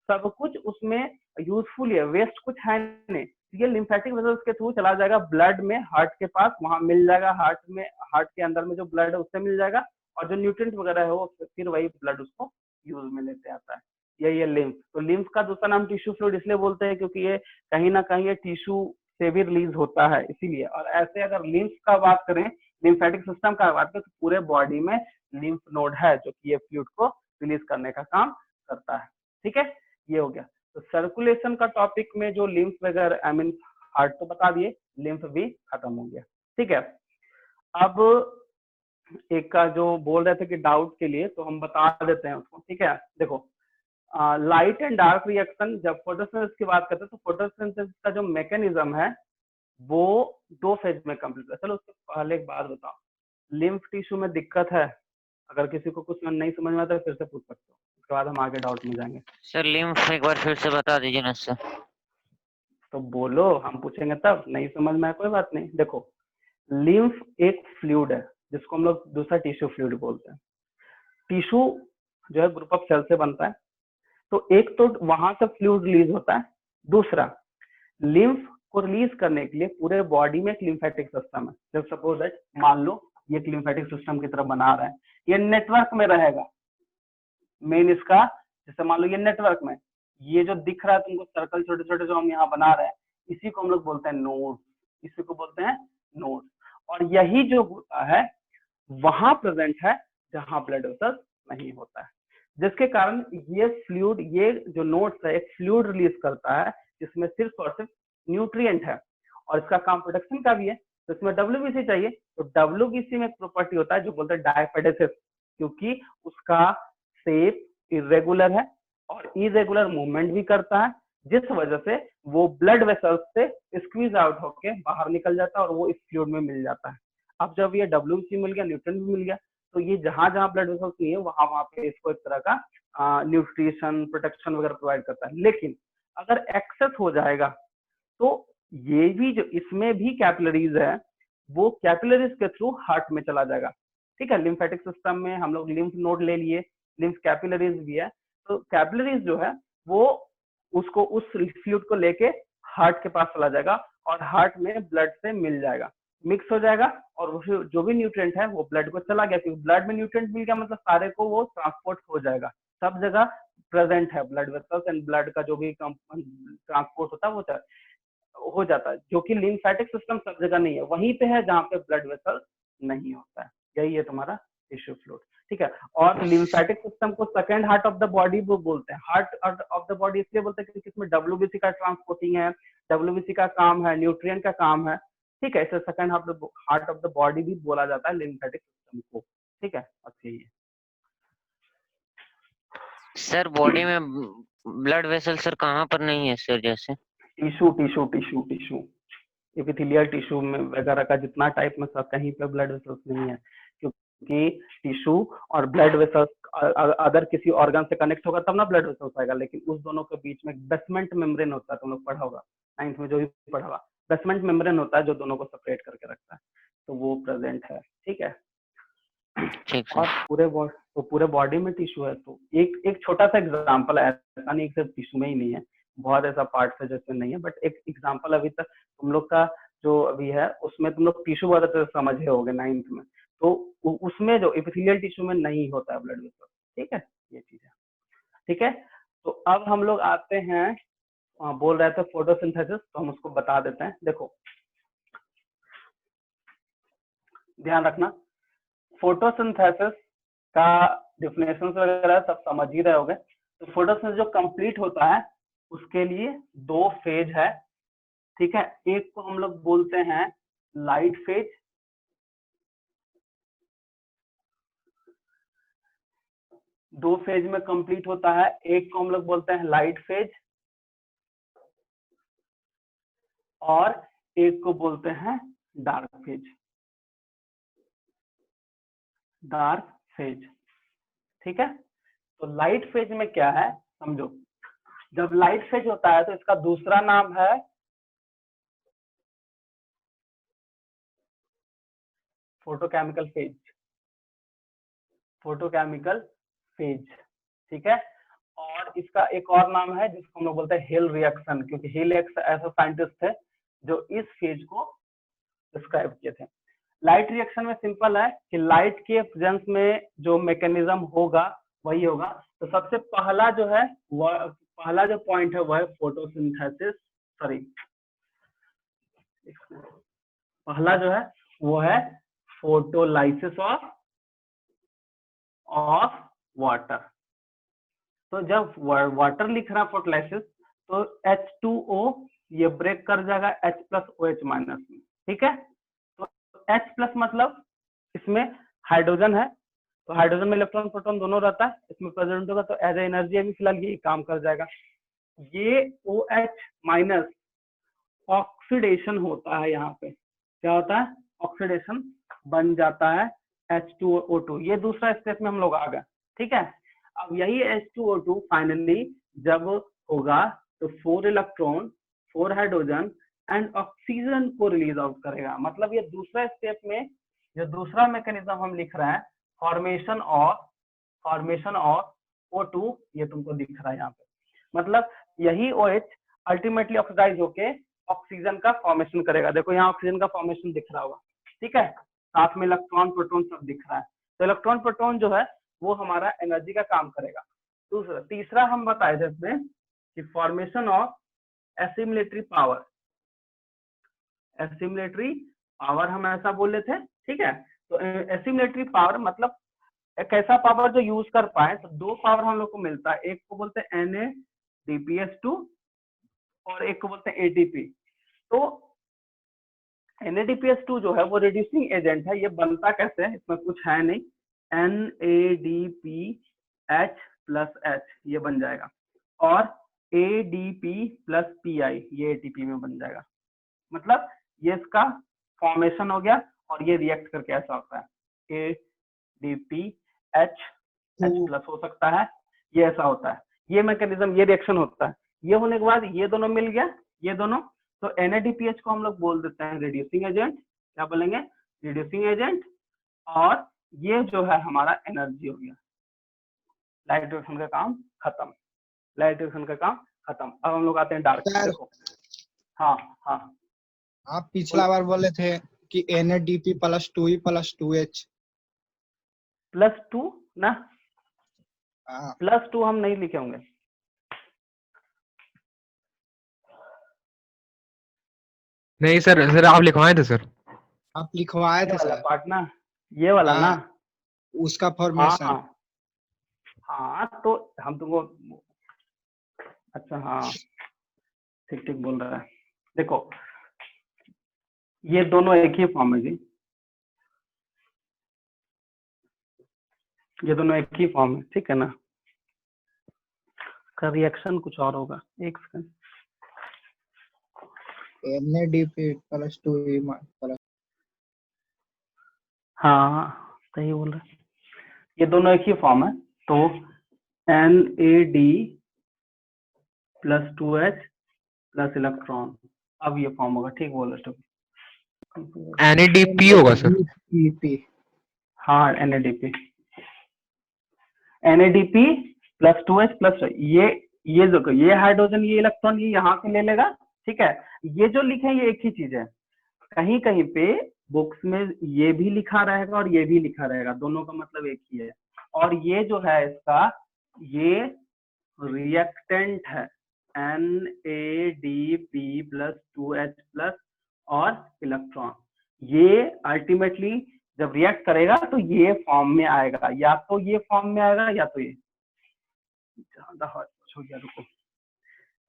सब कुछ उसमें यूजफुल है, वेस्ट कुछ है नहीं। ये लिम्फेटिक वेसल्स के थ्रू चला जाएगा ब्लड में, हार्ट के पास, वहां मिल जाएगा, हार्ट के अंदर में जो ब्लड है उससे मिल जाएगा, और जो न्यूट्रिएंट वगैरह है वो फिर वही ब्लड उसको यूज में लेते आता है। ये लिम्फ। तो लिम्फ का दूसरा नाम टिश्यू फ्लूइड इसलिए बोलते हैं क्योंकि ये कहीं ना कहीं ये टिश्यू से भी रिलीज होता है, इसीलिए। और ऐसे अगर लिम्फ का बात करें, लिम्फेटिक सिस्टम का बात करें, तो पूरे बॉडी में लिम्फ नोड है जो कि ये फ्लूइड को रिलीज करने का काम करता है। ठीक है, ये हो गया। तो सर्कुलेशन का टॉपिक में जो लिम्फ वगैरह, आई मीन हार्ट तो बता दिए, लिम्फ भी खत्म हो गया। ठीक है, अब एक का जो बोल रहे थे कि डाउट के लिए, तो हम बता देते हैं उसको। ठीक है, देखो लाइट एंड डार्क रिएक्शन, जब फोटोसिंथेसिस की बात करते हैं तो फोटोसिंथेसिस का जो मैकेनिज्म है वो 2 फेज में कंप्लीट है। चलो उससे पहले एक बात बताओ, लिम्फ टिश्यू में दिक्कत है, अगर किसी को कुछ नहीं समझ में आता है फिर से पूछ सकते हो, उसके बाद हम आगे डाउट में जाएंगे। सर लिम्फ एक बार फिर से बता दीजिए ना सर। तो बोलो, हम पूछेंगे तब। नहीं समझ में आया कोई बात नहीं। देखो, लिम्फ एक फ्लूइड है जिसको हम लोग दूसरा टिश्यू फ्लूइड बोलते हैं। टिश्यू जो है ग्रुप ऑफ सेल से बनता है, तो एक तो वहां से फ्लूइड रिलीज होता है, दूसरा लिम्फ को रिलीज करने के लिए पूरे बॉडी में एक लिम्फेटिक सिस्टम है। जब सपोज दैट मान लो ये एक लिम्फेटिक सिस्टम की तरह बना रहा है, ये नेटवर्क में रहेगा मेन इसका। जैसे मान लो ये नेटवर्क में, ये जो दिख रहा है तुमको सर्कल छोटे छोटे जो हम यहाँ बना रहे हैं, इसी को हम लोग बोलते हैं नोड, इसी को बोलते हैं नोड। और यही जो होता है वहां प्रेजेंट है जहां ब्लड वेसल्स नहीं होता है, जिसके कारण ये फ्लूइड, ये जो नोड्स है एक फ्लूइड रिलीज करता है जिसमें सिर्फ और सिर्फ न्यूट्रिएंट है, और इसका काम प्रोटेक्शन का भी है। तो इसमें डब्ल्यूबीसी चाहिए, तो डब्ल्यूबीसी में एक प्रॉपर्टी होता है जो बोलते हैं डायफेडेसिस, क्योंकि उसका शेप इरेगुलर है और इरेगुलर मूवमेंट भी करता है, जिस वजह से वो ब्लड वेसल्स से स्क्वीज आउट होके बाहर निकल जाता है और वो इस फ्लूइड में मिल जाता है। अब जब ये डब्ल्यूबीसी मिल गया, न्यूट्रिएंट भी मिल गया, तो ये जहां जहां ब्लड वेसल्स नहीं है वहां वहां पे इसको एक तरह का न्यूट्रिशन प्रोटेक्शन वगैरह प्रोवाइड करता है। लेकिन अगर एक्सेस हो जाएगा तो ये भी जो इसमें भी कैपिलरीज है, वो कैपिलरीज के थ्रू हार्ट में चला जाएगा। ठीक है, लिम्फेटिक सिस्टम में हम लोग लिम्फ नोड ले लिए, लिम्फ कैपिलरीज भी है, तो कैपिलरीज जो है वो उसको उस फ्लूइड को लेके हार्ट के पास चला जाएगा और हार्ट में ब्लड से मिल जाएगा, मिक्स हो जाएगा, और वो जो भी न्यूट्रिएंट है वो ब्लड को चला गया, क्योंकि ब्लड में न्यूट्रिएंट मिल गया मतलब सारे को वो ट्रांसपोर्ट हो जाएगा, सब जगह प्रेजेंट है ब्लड वेसल्स एंड ब्लड का जो भी ट्रांसपोर्ट होता है वो हो जाता है, जो कि लिम्फेटिक सिस्टम सब जगह नहीं है, वहीं पे है जहाँ पे ब्लड वेसल नहीं होता है। यही है तुम्हारा टिश्यू फ्लूइड। ठीक है, और लिम्फेटिक सिस्टम को second heart of the body वो बोलते हैं। हार्ट ऑफ द बॉडी इसलिए बोलते हैं क्योंकि इसमें डब्ल्यूबीसी का ट्रांसपोर्टिंग है, डब्ल्यूबीसी का काम है, न्यूट्रिएंट का काम है। ठीक है, इसे second heart of the body भी बोला जाता है लिम्फेटिक सिस्टम को। ठीक है, अच्छा ये सर बॉडी में ब्लड वेसल सर कहाँ पर नहीं है सर? जैसे tissue tissue tissue tissue epithelial tissue में वगैरह का जितना टाइप में सब कहीं पे ब्लड वेसल्स नहीं है, क्योंकि टिश्यू और ब्लड वेसल्स अदर किसी ऑर्गन से कनेक्ट होगा तब ना ब्लड वेसल्स आएगा, लेकिन उस दोनों के बीच में बेसमेंट मेम्ब्रेन होता है, तुम लोग पढ़ा होगा 9th में जो भी पढ़ा होगा, बेसमेंट मेम्ब्रेन होता है जो दोनों को सेपरेट करके रखता है, तो वो प्रेजेंट है। ठीक है, ठीक और सर। पूरे बॉडी में टिश्यू है। तो एक छोटा सा एग्जांपल है, ऐसा नहीं सिर्फ टिश्यू में ही नहीं है, बहुत ऐसा पार्ट है जिसमें नहीं है, बट एक एग्जांपल अभी तक तुम लोग का जो अभी है उसमें तुम लोग टिश्यू बहुत अच्छे से समझे होगे 9th में, तो उसमें जो एपिथेलियल टिश्यू में नहीं होता है ब्लड वेसल। ठीक है, ये चीज है। ठीक है, तो अब हम लोग आते हैं, बोल रहे थे फोटोसिंथेसिस, तो हम उसको बता देते हैं। देखो ध्यान रखना, फोटोसिंथेसिस का डिफिनेशन वगैरह सब समझ ही रहे होगे। तो फोटोसिंथेसिस जो कंप्लीट होता है उसके लिए 2 फेज है। ठीक है, एक को हम लोग बोलते हैं लाइट फेज, दो फेज में कंप्लीट होता है, एक को हम लोग बोलते हैं लाइट फेज और एक को बोलते हैं डार्क फेज। डार्क फेज, ठीक है। तो लाइट फेज में क्या है समझो, जब लाइट फेज होता है तो इसका दूसरा नाम है फोटोकेमिकल फेज। फोटोकेमिकल फेज, ठीक है। और इसका एक और नाम है जिसको हम लोग बोलते हैं हिल रिएक्शन, क्योंकि हिल एक ऐसा साइंटिस्ट थे जो इस फेज को डिस्क्राइब किए थे। लाइट रिएक्शन में सिंपल है कि लाइट के प्रेजेंस में जो मैकेनिज्म होगा वही होगा। तो सबसे पहला जो है वह पहला जो पॉइंट है वह है फोटोसिंथेसिस, सॉरी पहला जो है वो है फोटोलाइसिस ऑफ वाटर। तो जब वाटर लिख रहा है फोटोलाइसिस तो H2O ये ब्रेक कर जाएगा H+ OH- में, ठीक है। तो H+ मतलब इसमें हाइड्रोजन है, तो हाइड्रोजन में इलेक्ट्रॉन प्रोटॉन दोनों रहता है, इसमें प्रेजेंट होगा, तो एज ए एनर्जी अभी फिलहाल यही काम कर जाएगा। ये OH- ऑक्सीडेशन होता है, यहाँ पे क्या होता है ऑक्सीडेशन बन जाता है H2O2, ये दूसरा स्टेप में हम लोग आ गए, ठीक है। अब यही H2O2 फाइनली जब होगा तो 4 इलेक्ट्रॉन 4 हाइड्रोजन एंड ऑक्सीजन को रिलीज आउट करेगा। मतलब ये दूसरा स्टेप में जो दूसरा मैकेनिज्म हम लिख रहे हैं, फॉर्मेशन ऑफ O2, ये तुमको दिख रहा है यहाँ पे। मतलब यही OH अल्टीमेटली ऑक्सीडाइज होके ऑक्सीजन का फॉर्मेशन करेगा। देखो यहाँ ऑक्सीजन का फॉर्मेशन दिख रहा होगा, ठीक है, साथ में इलेक्ट्रॉन प्रोटॉन सब दिख रहा है। तो इलेक्ट्रॉन प्रोटॉन जो है वो हमारा एनर्जी का काम करेगा। दूसरा तीसरा हम बताए थे इसमें कि फॉर्मेशन ऑफ एसिमिलेटरी पावर हम ऐसा बोले थे, ठीक है। तो एसिमिलेटरी पावर मतलब एक ऐसा पावर जो यूज कर पाए। तो दो पावर हम लोग को मिलता है, एक को बोलते हैं NADPS2 और एक को बोलते हैं ATP। तो NADPS2 जो है वो रिड्यूसिंग एजेंट है। ये बनता कैसे है, इसमें कुछ है नहीं, NADPH+H ये बन जाएगा, और ADP+PI ये ATP में बन जाएगा। मतलब ये इसका फॉर्मेशन हो गया और ये रिएक्ट करके ऐसा होता है, ADPH+ हो सकता है, ये ऐसा होता है, ये मैकेनिज्म, ये रिएक्शन होता है। ये होने के बाद ये दोनों मिल गया, ये दोनों, तो NADPH को हम लोग बोल देते हैं रिड्यूसिंग एजेंट। क्या बोलेंगे, रिड्यूसिंग एजेंट। और ये जो है हमारा एनर्जी हो गया। लाइट रिएक्शन का काम खत्म, अब हम लोग आते हैं डार्क। देखो हाँ, आप पिछला बार बोले थे कि NADP+2E+2H +2 ना, हाँ, +2 हम नहीं लिखे होंगे। नहीं सर आप लिखवाए थे सर। आप लिखवाए ये थे वाला सर। पार्ट ना, ये वाला हाँ, ना, उसका फॉर्मेशन। हाँ तो हम तुमको, अच्छा हाँ ठीक बोल रहा है। देखो ये दोनों एक ही फॉर्म है जी, ये दोनों एक ही फॉर्म है, ठीक है ना। का रिएक्शन कुछ और होगा, एक सेकंड। NADP+2E हाँ सही बोल रहे, ये दोनों एक ही फॉर्म है। तो NAD+2H प्लस इलेक्ट्रॉन, अब ये फॉर्म होगा, ठीक बोल रहे। NADP होगा सर। NADP। हाँ NADP+2H+ ये जो ये हाइड्रोजन ये इलेक्ट्रॉन ये यहाँ से ले लेगा, ठीक है। ये जो लिखे ये एक ही चीज है, कहीं कहीं पे बुक्स में ये भी लिखा रहेगा और ये भी लिखा रहेगा, दोनों का मतलब एक ही है। और ये जो है इसका ये रिएक्टेंट है NADP+2H+ और इलेक्ट्रॉन। ये अल्टीमेटली जब रिएक्ट करेगा तो ये फॉर्म में आएगा, या तो ये फॉर्म में आएगा या तो ये, ज्यादा हो गया, रुको,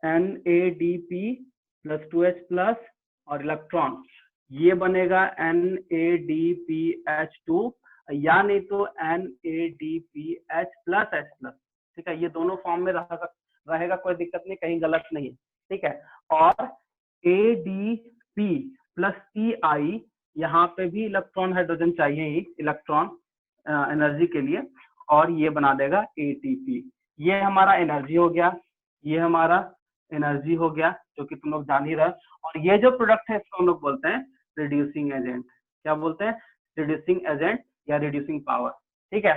NADP+2H+ और इलेक्ट्रॉन, ये बनेगा NADPH2 या नहीं तो NADPH+H+, ठीक है। ये दोनों फॉर्म में रहेगा, कोई दिक्कत नहीं, कहीं गलत नहीं, ठीक है। और ADP+PI, यहाँ पे भी इलेक्ट्रॉन हाइड्रोजन चाहिए ही, इलेक्ट्रॉन एनर्जी के लिए, और ये बना देगा ATP। ये हमारा एनर्जी हो गया, ये हमारा एनर्जी हो गया, जो कि तुम लोग जान ही रहे। और ये जो प्रोडक्ट है इसको हम लोग बोलते हैं रिड्यूसिंग एजेंट। क्या बोलते हैं, रिड्यूसिंग एजेंट या रिड्यूसिंग पावर, ठीक है।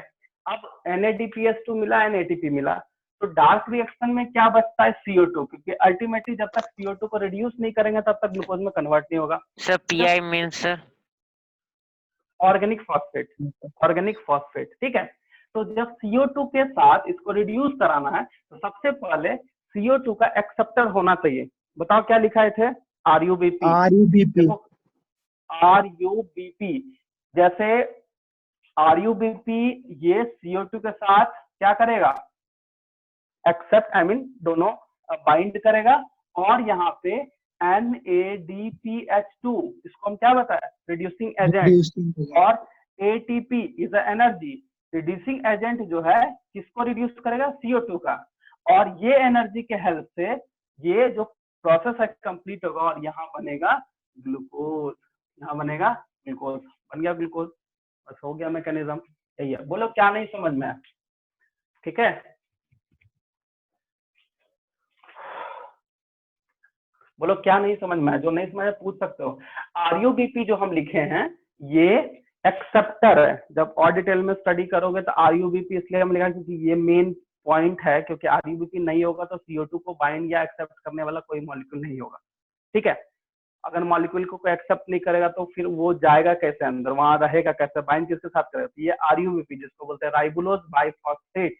अब NADPH2 मिला, NADP मिला, तो डार्क रिएक्शन में क्या बचता है, CO2, क्योंकि अल्टीमेटली जब तक CO2 को रिड्यूस नहीं करेंगे तब तक ग्लूकोज में कन्वर्ट नहीं होगा। Sir PI means sir organic phosphate, ठीक है। तो जब CO2 के साथ इसको रिड्यूस कराना है तो सबसे पहले CO2 का एक्सेप्टर होना चाहिए। बताओ क्या लिखा है थे, RUBP। RUBP, जैसे RUBP ये CO2 के साथ क्या करेगा, एक्सेप्ट, दोनों बाइंड करेगा। और यहाँ पे NADPH2 इसको हम क्या बताया, रिड्यूसिंग एजेंट, और ATP is energy. Reducing agent जो है किसको रिड्यूस करेगा, CO2 का, और ये एनर्जी के हेल्प से ये जो प्रोसेस है कंप्लीट होगा और यहाँ बनेगा ग्लूकोज, बन गया ग्लूकोज। बस हो गया मैकेनिज्म, यही है। बोलो क्या नहीं समझ में आया, ठीक है। बोलो क्या नहीं समझ में आया, जो नहीं समझ में पूछ सकते हो। आरयूबीपी जो हम लिखे हैं ये एक्सेप्टर है, जब और डिटेल में स्टडी करोगे तो आरयूबीपी इसलिए हम लिखा क्योंकि ये मेन पॉइंट है, क्योंकि आरयूबीपी नहीं होगा तो CO2 को बाइंड या एक्सेप्ट करने वाला कोई मॉलिक्यूल नहीं होगा, ठीक है। अगर मॉलिक्यूल को कोई एक्सेप्ट नहीं करेगा तो फिर वो जाएगा कैसे अंदर, वहां रहेगा कैसे, बाइंड किसके साथ करेगा। तो ये आरयूबीपी जिसको बोलते हैं राइबोलोज बाइफॉस्फेट,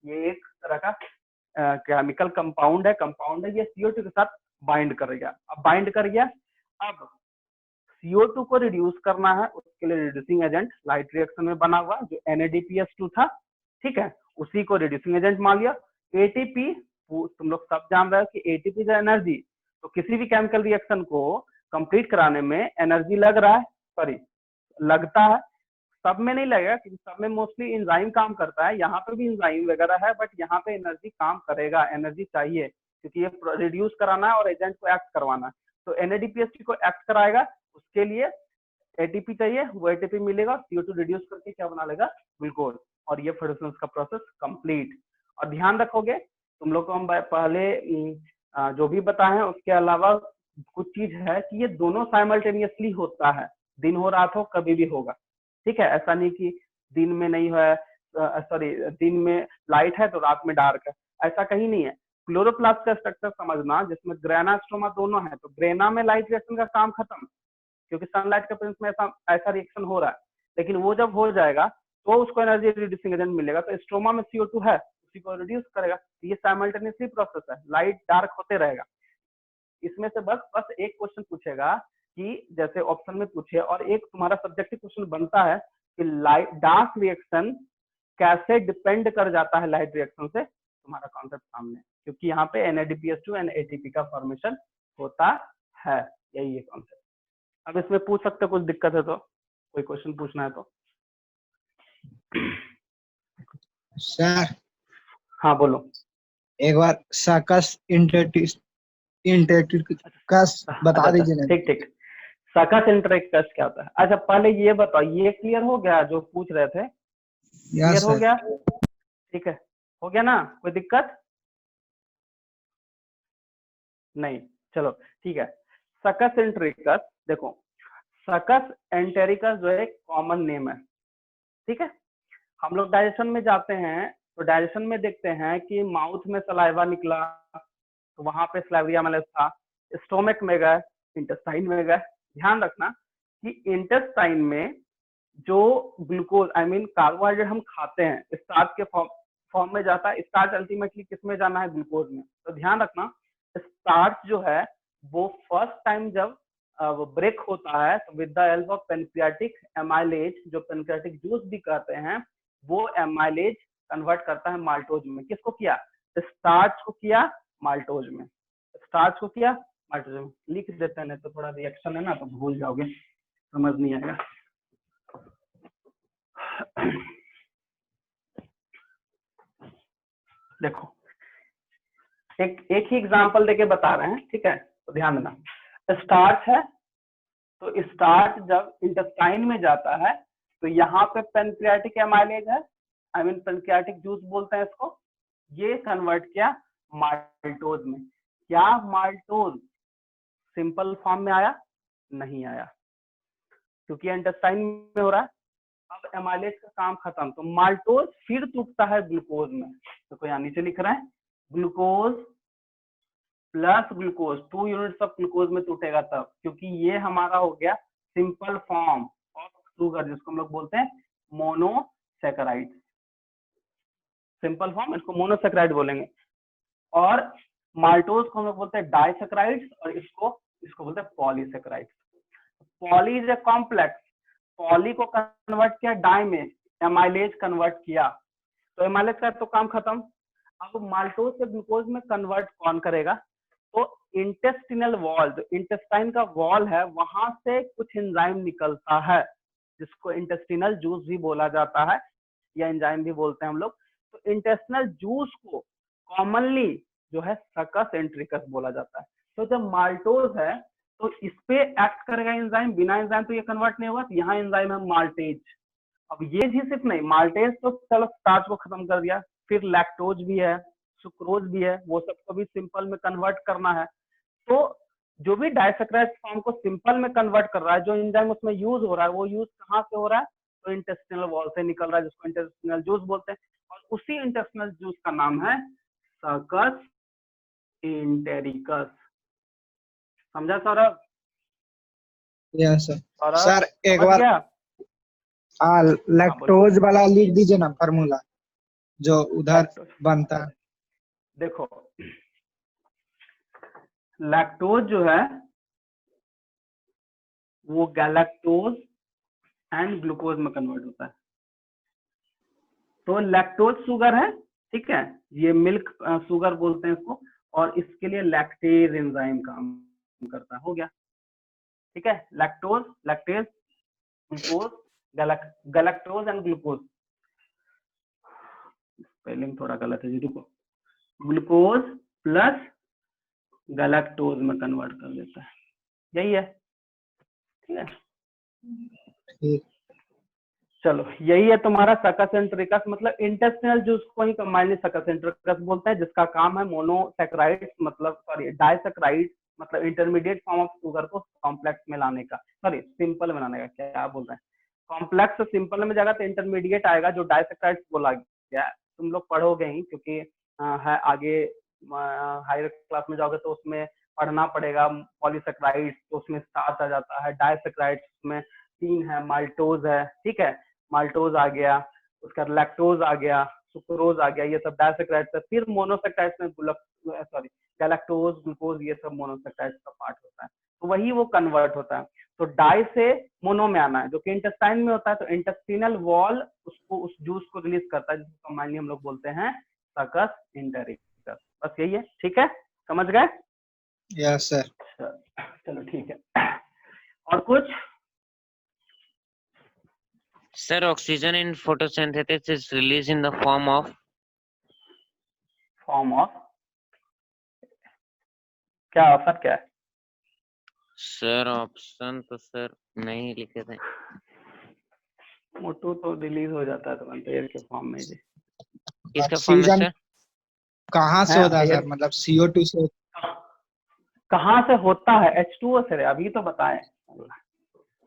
ये एक तरह का केमिकल कंपाउंड है, ये CO2 के साथ बाइंड करेगा। अब बाइंड कर गया, अब CO2 को रिड्यूस करना है, उसके लिए रिड्यूसिंग एजेंट लाइट रिएक्शन में बना हुआ जो NADPH2 था, ठीक है, उसी को रिड्यूसिंग एजेंट मान लिया। ATP तुम लोग सब जान रहे हो कि ATP जो एनर्जी, तो किसी भी केमिकल रिएक्शन को कंप्लीट कराने में एनर्जी लग रहा है, सॉरी लगता है, सब में नहीं लगेगा क्योंकि सब में मोस्टली एंजाइम काम करता है, यहाँ पे भी एंजाइम वगैरह है, बट यहाँ पे एनर्जी काम करेगा, एनर्जी चाहिए क्योंकि ये रिड्यूस कराना है और एजेंट को एक्ट करवाना है। तो NADPH2 को एक्ट कराएगा, उसके लिए ATP चाहिए, वो ATP मिलेगा, CO2 रिड्यूस करके क्या बना लेगा, ग्लूकोज, और ये फिर उसका प्रोसेस कंप्लीट। और ध्यान रखोगे तुम लोग को हम पहले जो भी बताए हैं उसके अलावा कुछ चीज है कि ये दोनों साइमल्टेनियसली होता है, दिन हो रात हो कभी भी होगा, ठीक है। ऐसा नहीं कि दिन में नहीं है, सॉरी दिन में लाइट है तो रात में डार्क है, ऐसा कहीं नहीं है। क्लोरोप्लास्ट का स्ट्रक्चर समझना, जिसमें ग्रेना स्ट्रोमा दोनों है, तो ग्रेना में लाइट रिएक्शन का काम खत्म क्योंकि सनलाइट के प्रेजेंस में ऐसा रिएक्शन हो रहा है, लेकिन वो जब हो जाएगा तो उसको एनर्जी रिड्यूसिंग एजेंट मिलेगा। तो स्ट्रोमा में CO2 है, उसी को रिड्यूस करेगा। ये साइमल्टेनियसली प्रोसेस है, लाइट डार्क होते रहेगा। इसमें से बस एक क्वेश्चन पूछेगा कि जैसे ऑप्शन में पूछे, और एक तुम्हारा सब्जेक्टिव क्वेश्चन बनता है कि लाइट डार्क रिएक्शन कैसे डिपेंड कर जाता है लाइट रिएक्शन से, तुम्हारा कॉन्सेप्ट सामने है, क्योंकि यहाँ पे NADPH2 एंड ATP का फॉर्मेशन होता है, यही है कॉन्सेप्ट। अब इसमें पूछ सकते हो, कुछ दिक्कत है तो, कोई क्वेश्चन पूछना है तो। सर हाँ बोलो। एक बार सकस इंटरकस बता दीजिए ना। ठीक, सकस इंटरेक्टस क्या होता है। अच्छा पहले ये बताओ, ये क्लियर हो गया जो पूछ रहे थे, क्लियर हो गया, ठीक है, हो गया ना, कोई दिक्कत नहीं, चलो ठीक है। सकस एंटेरिकस, देखो सकस एंटेरिकस जो है कॉमन नेम है, ठीक है। हम लोग डाइजेशन में जाते हैं तो डाइजेशन में देखते हैं कि माउथ में सलाइवा निकला तो वहां पे स्लाइविया मैलेस था, स्टोमक में गए, इंटेस्टाइन में गए। ध्यान रखना कि इंटेस्टाइन में जो ग्लूकोज आई मीन कार्बोहाइड्रेट हम खाते हैं स्टार्च के फॉर्म में जाता है, स्टार्च अल्टीमेटली किस में जाना है, ग्लूकोज में। तो ध्यान रखना स्टार्च जो है वो फर्स्ट टाइम जब वो ब्रेक होता है तो with the help of pancreatic amylase, जो पेनक्रियाटिक जूस भी कहते हैं, वो एमाइलेज कन्वर्ट करता है माल्टोज में। किसको किया, स्टार्च को किया माल्टोज में, स्टार्च को किया माल्टोज में। लिख देते हैं तो थोड़ा रिएक्शन है ना तो भूल जाओगे, समझ नहीं आएगा। देखो एक ही एग्जांपल देके बता रहे हैं, ठीक है, तो ध्यान देना। स्टार्च है तो स्टार्च जब इंटेस्टाइन में जाता है तो यहाँ पे पेनक्रियाटिक एमाइलेज है, आई मीन पेनक्रियाटिक जूस बोलते हैं इसको, ये कन्वर्ट किया माल्टोज में। क्या माल्टोज सिंपल फॉर्म में आया, नहीं आया, क्योंकि इंटेस्टाइन में हो रहा है। अब एमाइलेज का काम खत्म, तो माल्टोज फिर टूटता है ग्लूकोज में। तो यहाँ नीचे लिख रहे हैं glucose plus glucose, 2 units of glucose में टूटेगा तब, क्योंकि ये हमारा हो गया सिंपल फॉर्म ऑफ शुगर, जिसको हम लोग बोलते हैं मोनोसैकेराइड। सिंपल फॉर्म, इसको मोनोसैकेराइड बोलेंगे। और माल्टोज को हम लोग बोलते हैं डाइसैकेराइड्स, और इसको बोलते हैं polysaccharides. Poly is a complex, poly को कन्वर्ट किया डाई में, एमाइलेज कन्वर्ट किया, तो एमाइलेज का तो काम खत्म। अब माल्टोज से ग्लूकोज में कन्वर्ट कौन करेगा, तो इंटेस्टिनल वॉल, जो इंटेस्टाइन का वॉल है वहां से कुछ एंजाइम निकलता है जिसको इंटेस्टिनल जूस भी बोला जाता है, या एंजाइम भी बोलते हैं हम लोग। तो इंटेस्टिनल जूस को कॉमनली जो है सकस एंटेरिकस बोला जाता है। तो जब माल्टोज है तो इस पे एक्ट करेगा एंजाइम, बिना एंजाइम तो ये कन्वर्ट नहीं होगा, तो यहाँ एंजाइम है माल्टेज, अब ये भी सिर्फ नहीं, माल्टेज तो चलो स्टार्च को खत्म कर दिया, फिर लैक्टोज भी है, सुक्रोज भी है, वो सबको भी सिंपल में कन्वर्ट करना है। तो जो भी डाइसैकराइड फॉर्म को सिंपल में कन्वर्ट कर रहा है, जो एंजाइम उसमें यूज हो रहा है, वो यूज कहाँ से हो रहा है, तो इंटेस्टिनल वॉल से निकल रहा है, जिसको इंटेस्टिनल जूस बोलते हैं। और उसी इंटेस्टिनल जूस का नाम है सर्कस इंटेरिकस। समझा Saurabh? Yes sir. Saurabh sir एक समझ बार गया? हाँ, लैक्टोज वाला लिख दीजिए ना फार्मूला जो उधर लैक्टोज बनता है। देखो, लैक्टोज जो है वो गैलेक्टोज एंड ग्लूकोज में कन्वर्ट होता है। तो लैक्टोज शुगर है, ठीक है, ये मिल्क शुगर बोलते हैं इसको, और इसके लिए लैक्टेज एंजाइम काम करता है। हो गया, ठीक है, lactose, lactase, glucose, galactose and glucose. Spelling थोड़ा गलत है जी, रुको, ग्लूकोज प्लस गैलेक्टोज में कन्वर्ट कर देता है, यही है, ठीक है। ठीक। चलो, यही है तुम्हारा सकस एंट्रिकस, मतलब इंटेस्टिनल जूस को ही कंबाइनली सकस एंट्रिकस बोलते हैं, जिसका काम है मोनोसैकेराइड्स मतलब सॉरी डाइसैकेराइड मतलब इंटरमीडिएट फॉर्म ऑफ शुगर को कॉम्प्लेक्स में लाने का, सॉरी सिंपल में लाने का, क्या बोल रहे हैं, कॉम्प्लेक्स से सिंपल में जाएगा तो इंटरमीडिएट आएगा, जो डाइसैकेराइड्स बोला गया, तुम लोग पढ़ोगे ही, क्योंकि है आगे हायर क्लास में जाओगे तो उसमें पढ़ना पड़ेगा। पॉलीसैकेराइड्स तो उसमें स्टार्च आ जाता है, डाइसैकेराइड्स में 3 है, माल्टोज है, ठीक है, माल्टोज आ गया, उसका लैक्टोज आ गया, सुक्रोज आ गया, ये सब डाइसैकेराइड्स है। फिर मोनोसैकेराइड्स में सॉरी गैलेक्टोज, ग्लूकोज, ये सब मोनोसैकेराइड्स का पार्ट होता है, तो वही वो कन्वर्ट होता है। तो डाई से मोनो में आना है, जो कि इंटेस्टाइन में होता है, तो इंटेस्टिनल वॉल उसको उस जूस को रिलीज करता है, जिसको कंबाइनली हम लोग बोलते हैं सकस इंटेरिकस। बस यही है, ठीक है, समझ गए? Yes sir. चलो ठीक है, और कुछ? Sir, oxygen in photosynthesis is released in the form of क्या ऑप्शन क्या है? सर ऑप्शन तो सर नहीं लिखे थे। मोटो तो रिलीज हो जाता है तुरंत एयर के फॉर्म में जी। किसका फॉर्म में ऑक्सीजन सर? कहाँ से है, होता है air- सर, मतलब CO2 से? कहाँ से होता है? H2O से। अभी तो बताए,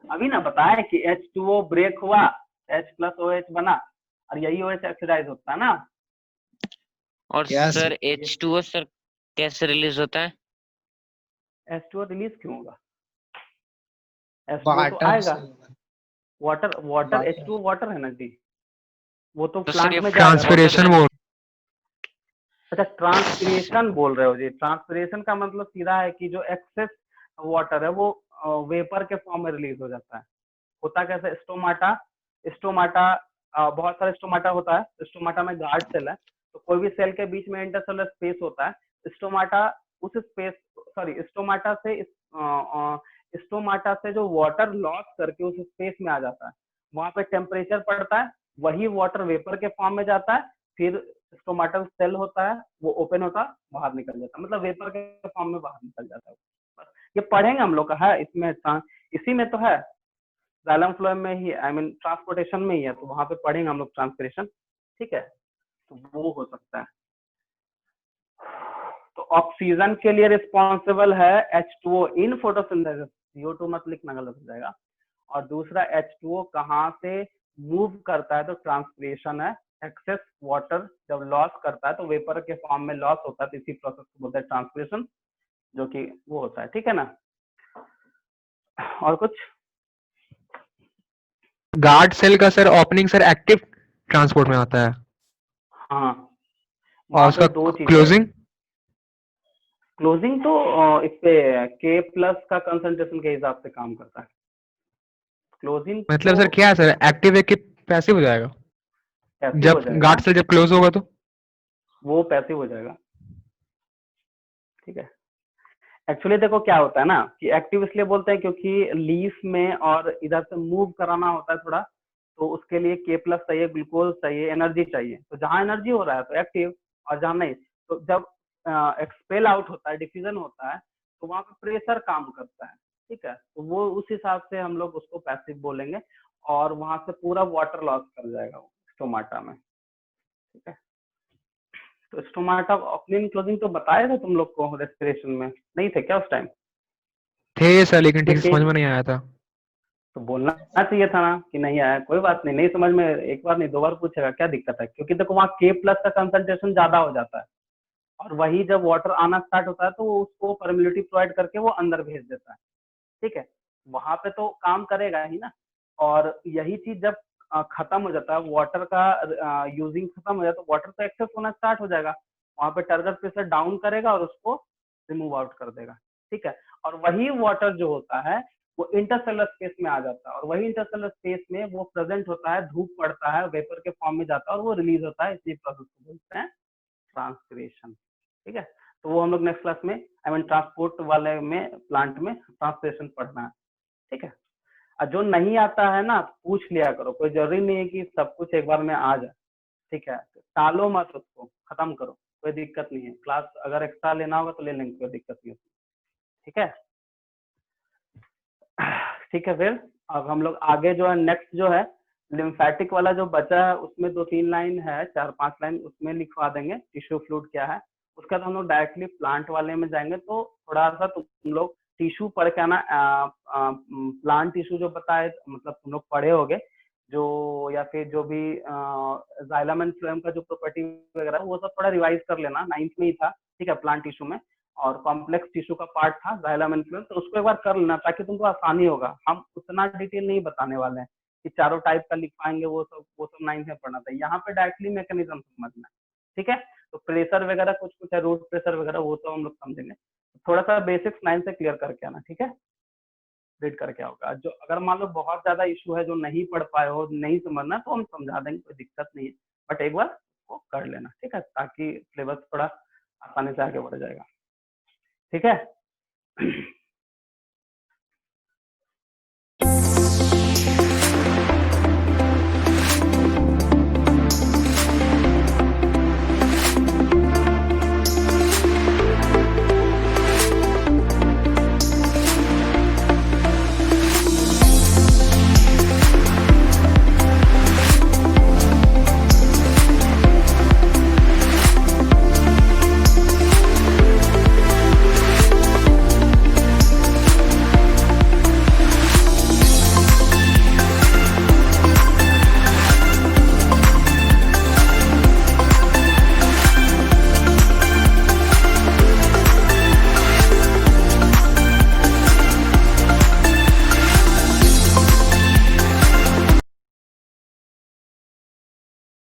अभी ना बताए कि H2O ब्रेक हुआ, H+OH बना, और यही OH ऑक्सीडाइज होता है ना। और Yes. सर H2O सर कैसे रिलीज होता है? H2O रिलीज क्यों होगा? H2O तो वाटर आएगा, से। Water Water. H2O वाटर है ना जी, वो तो तो सर प्लांट ये में जाएगा। ट्रांसपिरेशन बोल अच्छा, ट्रांसपिरेशन बोल रहे हो जी। ट्रांसपिरेशन का मतलब सीधा है कि जो एक्सेस वाटर है वो वेपर के फॉर्म में रिलीज हो जाता है। होता कैसे? स्टोमाटा, स्टोमाटा बहुत सारे स्टोमाटा होता है, स्टोमाटा में गार्ड सेल है, तो कोई भी सेल के बीच में इंटरसेलुलर स्पेस होता है, स्टोमाटा उस स्पेस सॉरी स्टोमाटा से जो वाटर लॉस करके उस स्पेस में आ जाता है, वहां पे टेम्परेचर पड़ता है, वही वाटर वेपर के फॉर्म में जाता है, फिर स्टोमाटल सेल होता है, वो ओपन होता है, बाहर निकल जाता है, मतलब वेपर के फॉर्म में बाहर निकल जाता है। बस ये पढ़ेंगे हम लोग का है, इसमें इसी में तो है, जाइलम फ्लोएम में ही, आई मीन ट्रांसपोर्टेशन में ही है, तो वहां पे पढ़ेंगे हम लोग ट्रांसपिरेशन, ठीक है, तो वो हो सकता है। तो ऑक्सीजन के लिए रिस्पॉन्सिबल है H2O इन फोटोसिंथेसिस, CO2 मत लिखना, गलत हो जाएगा। और दूसरा H2O कहाँ से मूव करता है, तो ट्रांसपिरेशन है। एक्सेस वाटर जब लॉस करता है तो वेपर के फॉर्म में लॉस होता है, तो इसी प्रोसेस को बोलते हैं ट्रांसपिरेशन, जो कि वो होता है, ठीक है ना। और कुछ? गार्ड सेल का sir opening sir active transport में आता है, हाँ, और वहाँ उसका पे 2 चीजें। क्लोजिंग क्लोजिंग तो इस पे K+ का कंसंट्रेशन के हिसाब से काम करता है। क्लोजिंग मतलब तो सर क्या है सर, एक्टिव है कि पैसिव हो जाएगा? पैसिव जब हो जाएगा, गार्ड सेल जब क्लोज होगा तो वो पैसिव हो जाएगा, ठीक है। एक्चुअली देखो क्या होता है ना कि एक्टिव इसलिए बोलते हैं क्योंकि लीफ में और इधर से मूव कराना होता है थोड़ा, तो उसके लिए K+ चाहिए, ग्लूकोज चाहिए, एनर्जी चाहिए। तो जहां एनर्जी हो रहा है तो एक्टिव, और जहां नहीं, तो जब एक्सपेल आउट होता है, डिफ्यूजन होता है, तो वहां पे प्रेशर काम करता है, ठीक है, तो वो उस हिसाब से हम लोग उसको पैसिव बोलेंगे। और वहां से पूरा वाटर लॉस कर जाएगा वो स्टोमाटा में, ठीक है। तो स्टोमाटा ओपनिंग क्लोजिंग तो बताए थे तुम लोग को रेस्पिरेशन में, नहीं थे क्या उस टाइम? थे सर, लेकिन ठीक से देखिए, समझ में नहीं आया था। तो बोलना चाहिए था ना कि नहीं आया, कोई बात नहीं, नहीं समझ में एक बार नहीं 2 बार पूछेगा, क्या दिक्कत है? क्योंकि देखो वहाँ K+ का कंसंट्रेशन ज्यादा हो जाता है, और वही जब वाटर आना स्टार्ट होता है तो वो उसको परमिलिटी प्रोवाइड करके वो अंदर भेज देता है, ठीक है। वहां पे तो काम करेगा ही ना। और यही चीज जब खत्म हो जाता है, वाटर का यूजिंग खत्म हो जाता है, तो वाटर तो एक्सेस होना स्टार्ट हो जाएगा, वहां पे टर्गर प्रेशर डाउन करेगा और उसको रिमूव आउट कर देगा, ठीक है। और वही वाटर जो होता है वो इंटरसेलर स्पेस में आ जाता है, और वही इंटरसेलर स्पेस में वो प्रेजेंट होता है, धूप पड़ता है, वेपर के फॉर्म में जाता है और वो रिलीज होता है, इसी प्रोसेस को बोलते हैं ट्रांसपिरेशन, ठीक है। तो वो हम लोग नेक्स्ट क्लास में ट्रांसपोर्ट वाले में प्लांट में ट्रांसपिरेशन पढ़ना है, ठीक है। और जो नहीं आता है ना पूछ लिया करो, कोई जरूरी नहीं है कि सब कुछ एक बार में आ जाए, ठीक है। टालो मत, उसको खत्म करो, कोई दिक्कत नहीं है। क्लास अगर एक्स्ट्रा लेना होगा तो ले लेंगे, कोई दिक्कत नहीं होती, ठीक है। ठीक है, फिर अब हम लोग आगे जो है नेक्स्ट जो है लिम्फेटिक वाला जो बचा है उसमें 2-3 लाइन है, 4-5 लाइन उसमें लिखवा देंगे टिश्यू फ्लूइड क्या है। उसके बाद हम लोग डायरेक्टली प्लांट वाले में जाएंगे, तो थोड़ा सा तुम लोग टिश्यू पढ़ के आना, प्लांट टिश्यू जो बताए मतलब तुम लोग पढ़े होगे जो, या फिर जो भी जाइलम एंड फ्लोएम का जो प्रॉपर्टी वगैरह वो सब थोड़ा रिवाइज कर लेना, 9th में ही था, ठीक है। प्लांट टिश्यू में और कॉम्प्लेक्स टिश्यू का पार्ट था जाइलम एंड फ्लोएम, तो उसको एक बार कर लेना ताकि तुमको आसानी होगा। हम उतना डिटेल नहीं बताने वाले हैं कि चारों टाइप का लिख पाएंगे, वो सब 9th में पढ़ना था। यहाँ पे डायरेक्टली मैकेनिज्म समझना, ठीक है। तो प्रेशर वगैरह कुछ कुछ है, रूट प्रेशर वगैरह वो तो हम लोग समझेंगे, थोड़ा सा बेसिक्स 9th से क्लियर करके आना, ठीक है। रीड करके होगा, जो अगर मान लो बहुत ज्यादा इशू है जो नहीं पढ़ पाए हो, नहीं समझना, तो हम समझा देंगे, कोई दिक्कत नहीं है, बट एक बार वो कर लेना, ठीक है, ताकि सिलेबस थोड़ा आसानी से आगे बढ़ जाएगा, ठीक है।